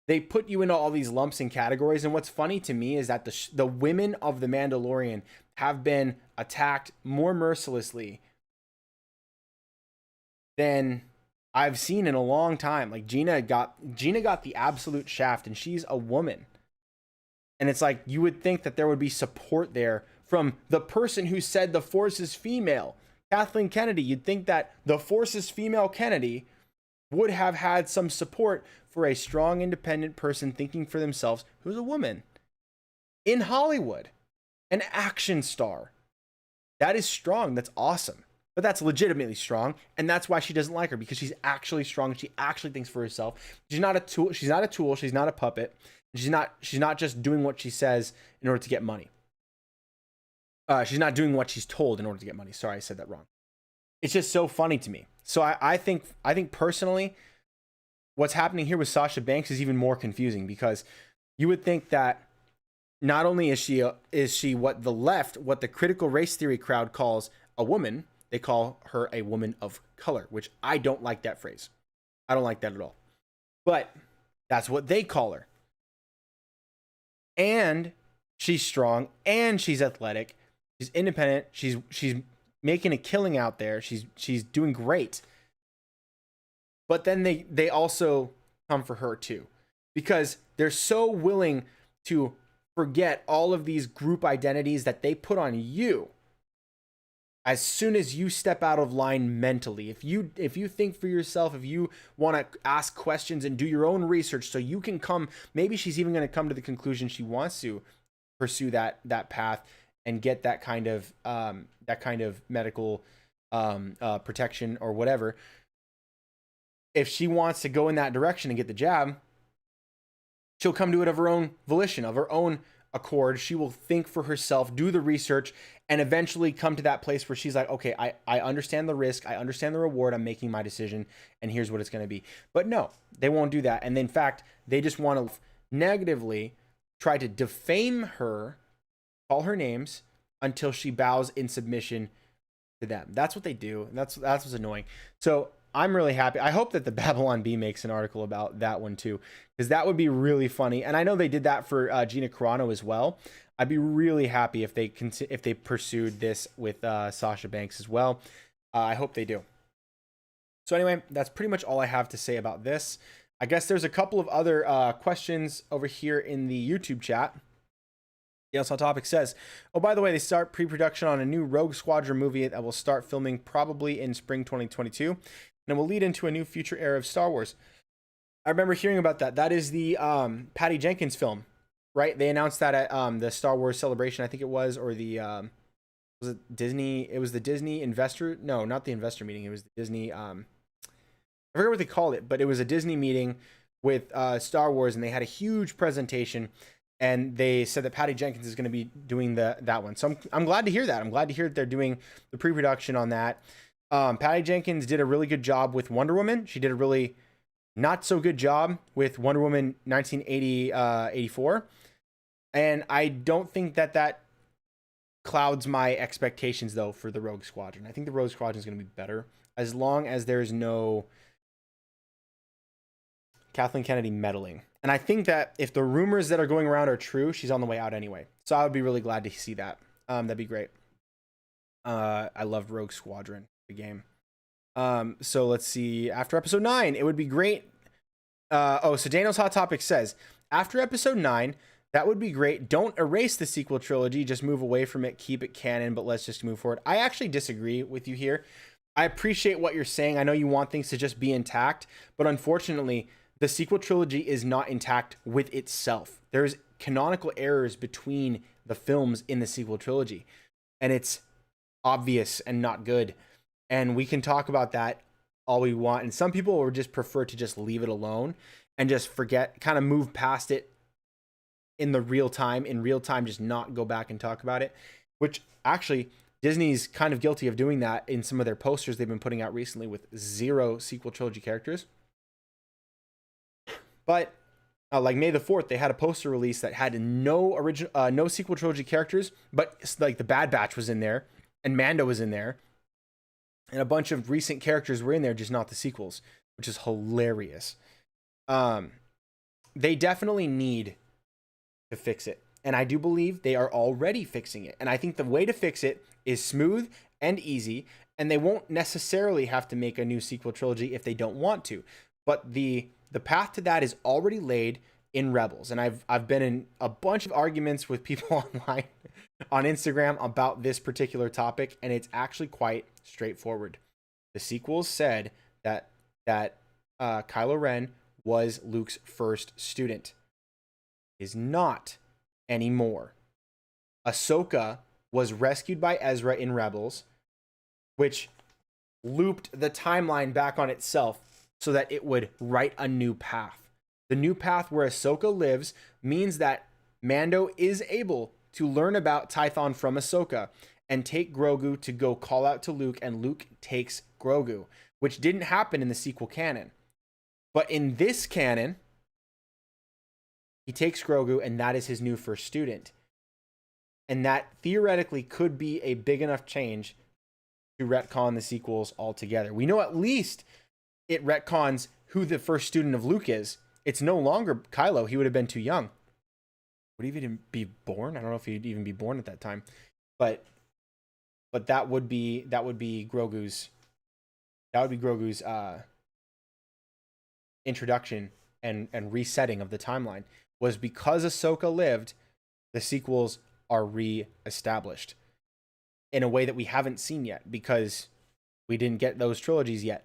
Speaker 1: They put you into all these lumps and categories. And what's funny to me is that the women of the Mandalorian have been attacked more mercilessly than I've seen in a long time. Like GINA got the absolute shaft, and she's a woman. And it's like, you would think that there would be support there from the person who said the Force is female, Kathleen Kennedy. You'd think that the Force is female Kennedy would have had some support for a strong, independent person thinking for themselves who's a woman in Hollywood, an action star. That is strong. That's awesome. But that's legitimately strong, and that's why she doesn't like her, because she's actually strong and she actually thinks for herself. She's not a tool. She's not a tool. She's not a puppet. She's not just doing what she says in order to get money. She's not doing what she's told in order to get money. Sorry, I said that wrong. It's just so funny to me. So I think personally, what's happening here with Sasha Banks is even more confusing, because you would think that not only is she what the critical race theory crowd calls a woman, they call her a woman of color, which I don't like that phrase. I don't like that at all. But that's what they call her. And she's strong, and she's athletic, she's independent, she's making a killing out there. She's doing great. But then they also come for her too, because they're so willing to forget all of these group identities that they put on you as soon as you step out of line mentally. If you think for yourself, if you want to ask questions and do your own research so you can come, maybe she's even going to come to the conclusion she wants to pursue that path and get that kind of medical protection or whatever. If she wants to go in that direction and get the jab, she'll come to it of her own volition, of her own accord. She will think for herself, do the research, and eventually come to that place where she's like, okay, I understand the risk, I understand the reward, I'm making my decision, and here's what it's going to be. But no, they won't do that. And in fact, they just want to negatively try to defame her, call her names, until she bows in submission to them. That's what they do. And that's what's annoying. So I'm really happy. I hope that the Babylon Bee makes an article about that one too, because that would be really funny. And I know they did that for GINA Carano as well. I'd be really happy if they pursued this with Sasha Banks as well. I hope they do. So anyway, that's pretty much all I have to say about this. I guess there's a couple of other questions over here in the YouTube chat. Yes, on topic says, oh, by the way, they start pre-production on a new Rogue Squadron movie that will start filming probably in spring 2022, and it will lead into a new future era of Star Wars. I remember hearing about that. That is the Patty Jenkins film, right? They announced that at the Star Wars Celebration, I think it was, or the was it Disney? It was the Disney investor. No, not the investor meeting. It was the Disney. I forget what they called it, but it was a Disney meeting with Star Wars, and they had a huge presentation. And they said that Patty Jenkins is going to be doing that one. So I'm glad to hear that. I'm glad to hear that they're doing the pre-production on that. Patty Jenkins did a really good job with Wonder Woman. She did a really not so good job with Wonder Woman 1984. And I don't think that clouds my expectations, though, for the Rogue Squadron. I think the Rogue Squadron is going to be better as long as there's no Kathleen Kennedy meddling. And I think that if the rumors that are going around are true, she's on the way out anyway. So I would be really glad to see that. That'd be great. I love Rogue Squadron, the game. So let's see. After episode 9, it would be great. So Daniel's Hot Topic says, after episode 9, that would be great. Don't erase the sequel trilogy. Just move away from it. Keep it canon, but let's just move forward. I actually disagree with you here. I appreciate what you're saying. I know you want things to just be intact, but unfortunately, the sequel trilogy is not intact with itself. There's canonical errors between the films in the sequel trilogy, and it's obvious and not good. And we can talk about that all we want. And some people would just prefer to just leave it alone and just forget, kind of move past it in real time, just not go back and talk about it, which actually Disney's kind of guilty of doing that in some of their posters they've been putting out recently with 0 sequel trilogy characters. But like May the 4th, they had a poster release that had no sequel trilogy characters, but like the Bad Batch was in there, and Mando was in there, and a bunch of recent characters were in there, just not the sequels, which is hilarious. They definitely need to fix it, and I do believe they are already fixing it. And I think the way to fix it is smooth and easy, and they won't necessarily have to make a new sequel trilogy if they don't want to. But the path to that is already laid in Rebels. And I've been in a bunch of arguments with people online on Instagram about this particular topic, and it's actually quite straightforward. The sequels said that Kylo Ren was Luke's first student. Is not anymore. Ahsoka was rescued by Ezra in Rebels, which looped the timeline back on itself so that it would write a new path. The new path where Ahsoka lives means that Mando is able to learn about Tython from Ahsoka and take Grogu to go call out to Luke, and Luke takes Grogu, which didn't happen in the sequel canon. But in this canon, he takes Grogu, and that is his new first student. And that theoretically could be a big enough change to retcon the sequels altogether. We know at least it retcons who the first student of Luke is. It's no longer Kylo. He would have been too young. Would he even be born? I don't know if he'd even be born at that time. But that would be Grogu's introduction and resetting of the timeline. Was because Ahsoka lived, the sequels are re-established in a way that we haven't seen yet, because we didn't get those trilogies yet.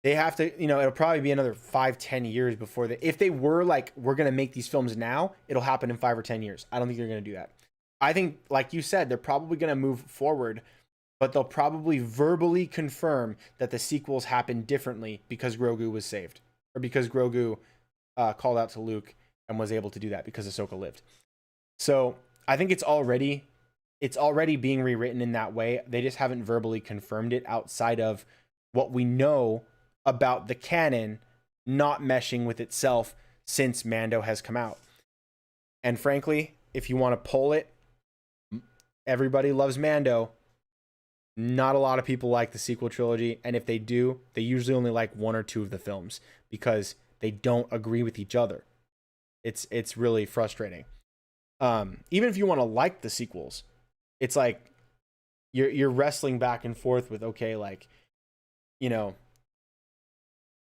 Speaker 1: They have to, it'll probably be another 5-10 years before if they were like, we're going to make these films now, it'll happen in 5 or 10 years. I don't think they're going to do that. I think, like you said, they're probably going to move forward, but they'll probably verbally confirm that the sequels happened differently because Grogu was saved, or because Grogu called out to Luke and was able to do that because Ahsoka lived. So I think it's already being rewritten in that way. They just haven't verbally confirmed it outside of what we know about the canon not meshing with itself since Mando has come out. And frankly, if you want to poll it, everybody loves Mando. Not a lot of people like the sequel trilogy, and if they do, they usually only like 1 or 2 of the films because they don't agree with each other. It's really frustrating. Even if you want to like the sequels, it's like you're wrestling back and forth with, okay, like,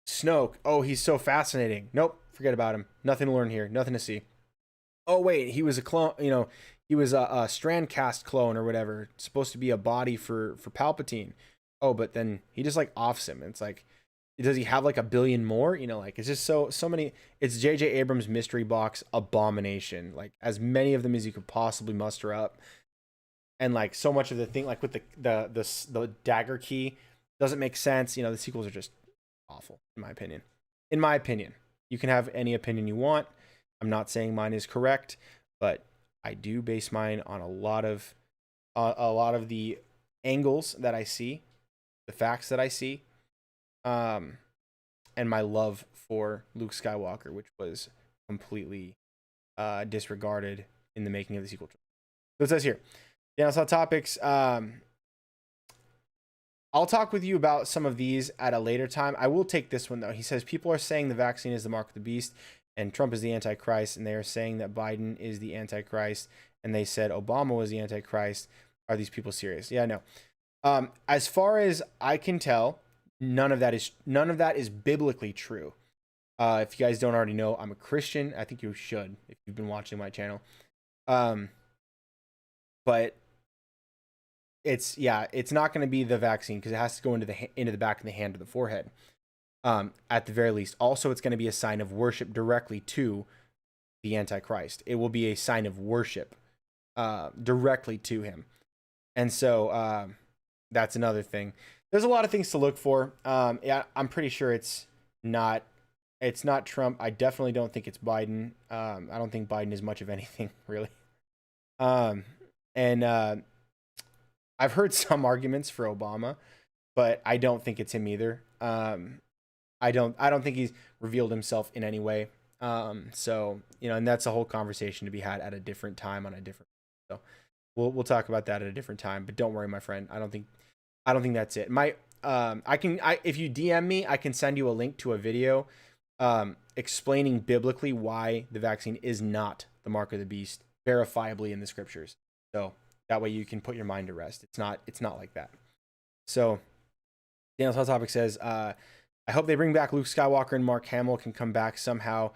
Speaker 1: Snoke, oh, he's so fascinating. Nope, forget about him. Nothing to learn here. Nothing to see. Oh wait, he was a clone. He was a Strandcast clone or whatever. Supposed to be a body for Palpatine. Oh, but then he just like offs him. It's like, does he have like a billion more? Like it's just so many. It's J.J. Abrams' mystery box abomination. Like as many of them as you could possibly muster up, and like so much of the thing, like with the dagger key, doesn't make sense. The sequels are just awful in my opinion. In my opinion, you can have any opinion you want. I'm not saying mine is correct, but I do base mine on a lot of the angles that I see, the facts that I see, and my love for Luke Skywalker, which was completely disregarded in the making of the sequel. So it says here, Daniel's Hot Topics. I'll talk with you about some of these at a later time. I will take this one though. He says people are saying the vaccine is the mark of the beast and Trump is the Antichrist, and they are saying that Biden is the Antichrist, and they said Obama was the Antichrist. Are these people serious? Yeah, no. As far as I can tell, none of that is biblically true. If you guys don't already know, I'm a Christian. I think you should if you've been watching my channel. But it's not going to be the vaccine because it has to go into the back of the hand or the forehead. At the very least. Also, it's going to be a sign of worship directly to the Antichrist. It will be a sign of worship directly to him. And so that's another thing. There's a lot of things to look for. Yeah, I'm pretty sure it's not Trump. I definitely don't think it's Biden. I don't think Biden is much of anything, really. And I've heard some arguments for Obama, but I don't think it's him either. I don't think he's revealed himself in any way. So, and that's a whole conversation to be had at a different time on a different. So we'll talk about that at a different time, but don't worry, my friend. I don't think that's it. If you DM me, I can send you a link to a video, explaining biblically why the vaccine is not the mark of the beast, verifiably in the scriptures. So that way you can put your mind to rest. It's not like that. So Daniel's Hot Topic says, I hope they bring back Luke Skywalker and Mark Hamill can come back somehow.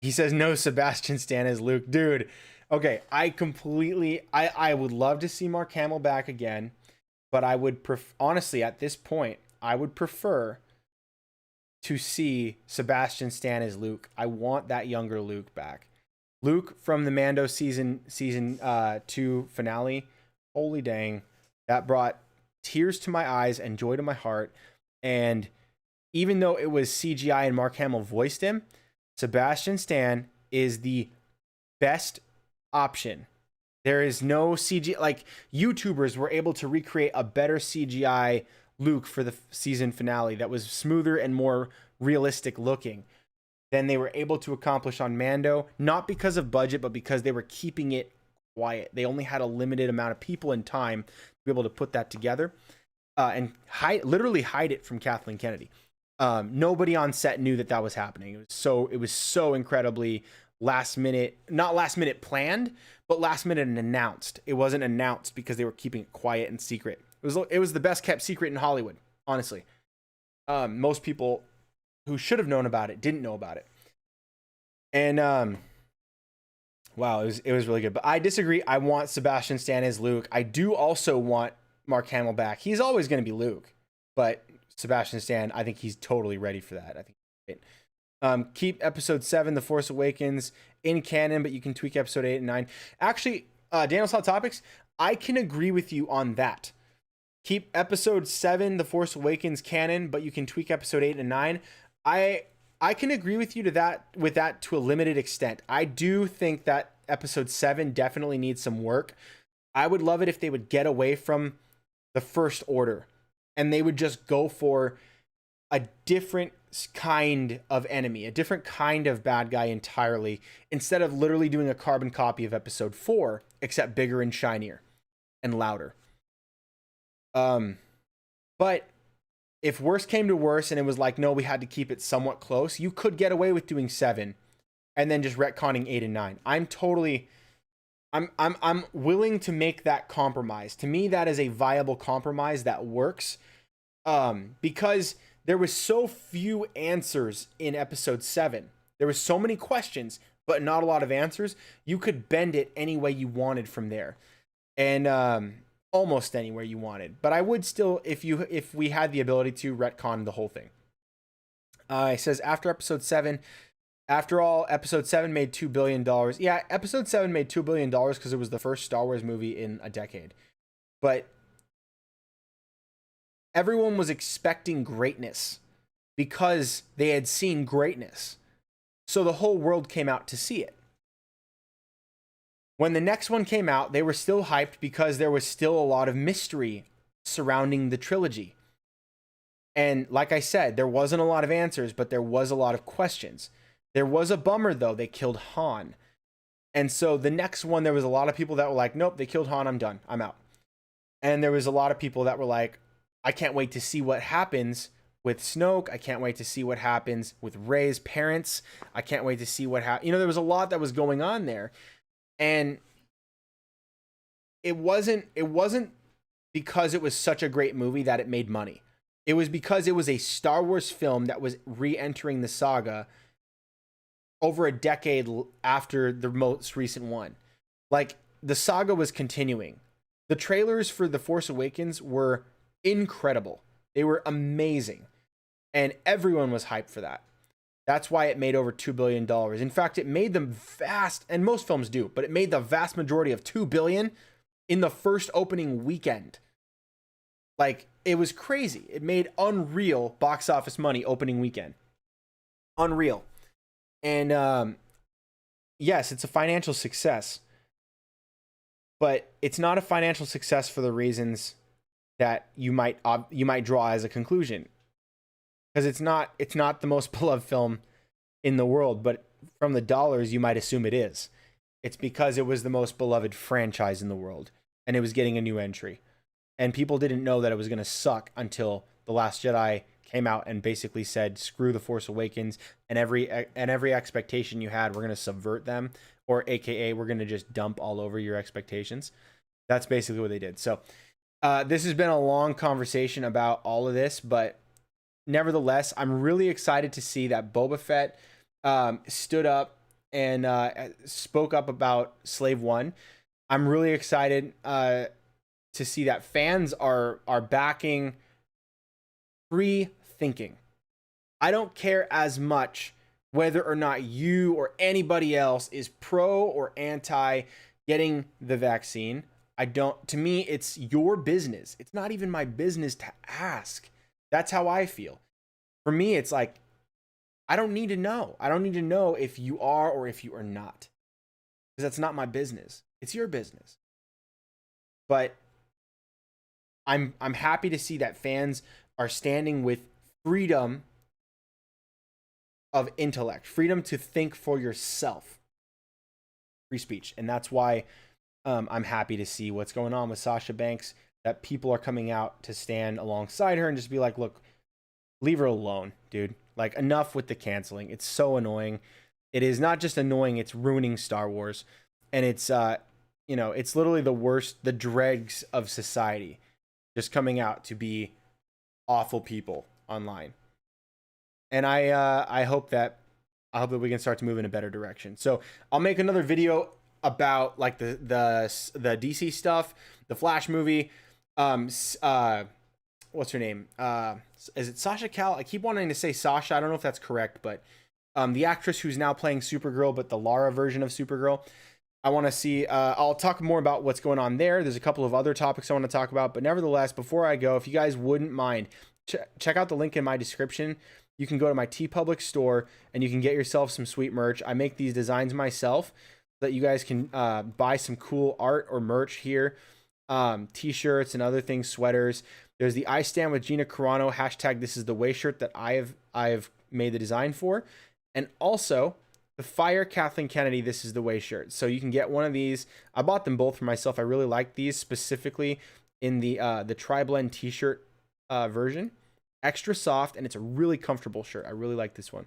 Speaker 1: He says, no Sebastian Stan as Luke. Dude, okay, I would love to see Mark Hamill back again, but I would, honestly, at this point, I would prefer to see Sebastian Stan as Luke. I want that younger Luke back. Luke from the Mando season 2 finale, holy dang, that brought tears to my eyes and joy to my heart. And even though it was CGI and Mark Hamill voiced him, Sebastian Stan is the best option. There is no CGI. Like, YouTubers were able to recreate a better CGI Luke for the season finale that was smoother and more realistic looking than they were able to accomplish on Mando. Not because of budget, but because they were keeping it quiet. They only had a limited amount of people and time to be able to put that together and literally hide it from Kathleen Kennedy. Nobody on set knew that was happening. It was so incredibly last minute, not last minute planned, but last minute and announced. It wasn't announced because they were keeping it quiet and secret. It was the best kept secret in Hollywood, honestly. Most people who should have known about it didn't know about it. And wow, it was really good. But I disagree. I want Sebastian Stan as Luke. I do also want Mark Hamill back. He's always going to be Luke, but Sebastian Stan, I think he's totally ready for that. I think. Keep episode 7, The Force Awakens, in canon, but you can tweak episode 8 and 9. Actually, Daniel's Hot Topics, I can agree with you on that. Keep episode 7, The Force Awakens, canon, but you can tweak episode 8 and 9. I can agree with you with that to a limited extent. I do think that episode 7 definitely needs some work. I would love it if they would get away from the First Order and they would just go for a different kind of enemy, a different kind of bad guy entirely, instead of literally doing a carbon copy of episode 4, except bigger and shinier and louder. But if worse came to worse and it was like, no, we had to keep it somewhat close, you could get away with doing 7 and then just retconning 8 and 9. I'm willing to make that compromise. To me, that is a viable compromise that works. Because There was so few answers in episode 7. There was so many questions, but not a lot of answers. You could bend it any way you wanted from there. And almost anywhere you wanted. But I would still, if we had the ability to, retcon the whole thing. It says after episode 7, after all, episode 7 made $2 billion. Yeah, episode 7 made $2 billion because it was the first Star Wars movie in a decade. But everyone was expecting greatness because they had seen greatness. So the whole world came out to see it. When the next one came out, they were still hyped because there was still a lot of mystery surrounding the trilogy. And like I said, there wasn't a lot of answers, but there was a lot of questions. There was a bummer, though. They killed Han. And so the next one, there was a lot of people that were like, nope, they killed Han. I'm done. I'm out. And there was a lot of people that were like, I can't wait to see what happens with Snoke. I can't wait to see what happens with Rey's parents. I can't wait to see what happens. You know, there was a lot that was going on there. And it wasn't because it was such a great movie that it made money. It was because it was a Star Wars film that was re-entering the saga over a decade after the most recent one. Like, the saga was continuing. The trailers for The Force Awakens were incredible. They were amazing. And everyone was hyped for that. That's why it made over $2 billion. In fact, it made them vast, and most films do, but it made the vast majority of $2 billion in the first opening weekend. Like, it was crazy. It made unreal box office money opening weekend. Unreal. And yes, it's a financial success. But it's not a financial success for the reasons that you might draw as a conclusion. Because it's not the most beloved film in the world, but from the dollars you might assume it is. It's because it was the most beloved franchise in the world, and it was getting a new entry. And people didn't know that it was going to suck until The Last Jedi came out and basically said, screw The Force Awakens, and every expectation you had, we're going to subvert them, or AKA, we're going to just dump all over your expectations. That's basically what they did. So this has been a long conversation about all of this, but nevertheless, I'm really excited to see that Boba Fett stood up and spoke up about Slave One. I'm really excited to see that fans are backing free thinking. I don't care as much whether or not you or anybody else is pro or anti getting the vaccine. To me, it's your business. It's not even my business to ask. That's how I feel. For me, it's like, I don't need to know. I don't need to know if you are or if you are not. Because that's not my business. It's your business. But I'm happy to see that fans are standing with freedom of intellect, freedom to think for yourself. Free speech. And that's why I'm happy to see what's going on with Sasha Banks, that people are coming out to stand alongside her and just be like, look, leave her alone, dude. Like, enough with the canceling. It's so annoying. It is not just annoying, it's ruining Star Wars. And it's, it's literally the worst, the dregs of society just coming out to be awful people online. And I hope that we can start to move in a better direction. So I'll make another video about like the DC stuff, the Flash movie. What's her name? Is it Sasha Cal? I keep wanting to say Sasha. I don't know if that's correct, but the actress who's now playing Supergirl, but the Lara version of Supergirl. I want to see, I'll talk more about what's going on there. There's a couple of other topics I want to talk about, but nevertheless, before I go, if you guys wouldn't mind, check out the link in my description. You can go to my TeePublic store and you can get yourself some sweet merch. I make these designs myself so that you guys can buy some cool art or merch here. T-shirts and other things, sweaters. There's the I Stand with Gina Carano hashtag This Is The Way shirt that I've made the design for. And also the Fire Kathleen Kennedy This Is The Way shirt. So you can get one of these. I bought them both for myself. I really like these, specifically in the tri-blend t-shirt version. Extra soft, and it's a really comfortable shirt. I really like this one.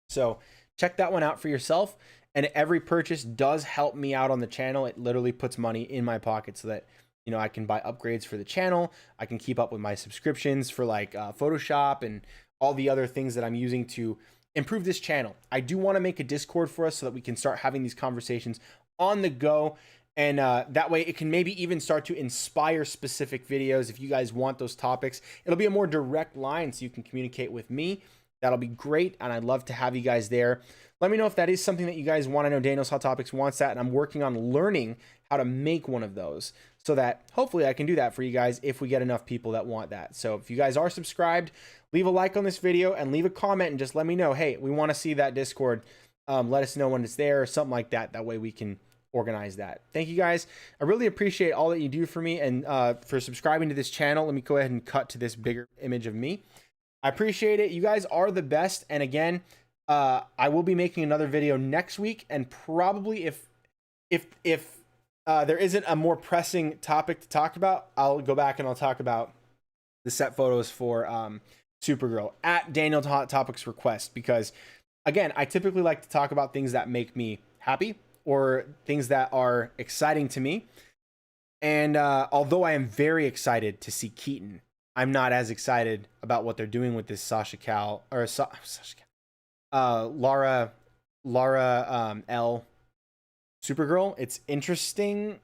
Speaker 1: So check that one out for yourself. And every purchase does help me out on the channel. It literally puts money in my pocket so that you know, I can buy upgrades for the channel. I can keep up with my subscriptions for like Photoshop and all the other things that I'm using to improve this channel. I do want to make a Discord for us so that we can start having these conversations on the go. And that way it can maybe even start to inspire specific videos. If you guys want those topics, it'll be a more direct line so you can communicate with me. That'll be great. And I'd love to have you guys there. Let me know if that is something that you guys want. I know Daniel's Hot Topics wants that. And I'm working on learning how to make one of those so that hopefully I can do that for you guys if we get enough people that want that. So if you guys are subscribed, leave a like on this video and leave a comment and just let me know, hey, we want to see that Discord. Let us know when it's there or something like that. That way we can organize that. Thank you guys. I really appreciate all that you do for me and for subscribing to this channel. Let me go ahead and cut to this bigger image of me. I appreciate it. You guys are the best. And again, I will be making another video next week, and probably if there isn't a more pressing topic to talk about, I'll go back and I'll talk about the set photos for Supergirl at Daniel Hot Topics request, because again, I typically like to talk about things that make me happy or things that are exciting to me. And although I am very excited to see Keaton, I'm not as excited about what they're doing with this Lara L Supergirl. It's interesting,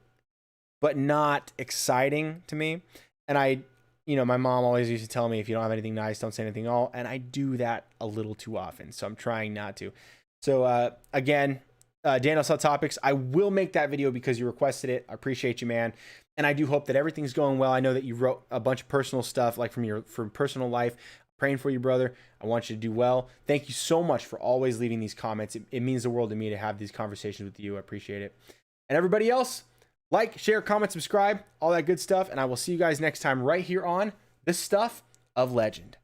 Speaker 1: but not exciting to me. And you know, my mom always used to tell me, if you don't have anything nice, don't say anything at all. And I do that a little too often. So I'm trying not to. So again, Daniel's Hot Topics, I will make that video because you requested it. I appreciate you, man. And I do hope that everything's going well. I know that you wrote a bunch of personal stuff, like from personal life. Praying for you, brother. I want you to do well. Thank you so much for always leaving these comments. It means the world to me to have these conversations with you. I appreciate it. And everybody else, like, share, comment, subscribe, all that good stuff. And I will see you guys next time right here on The Stuff of Legend.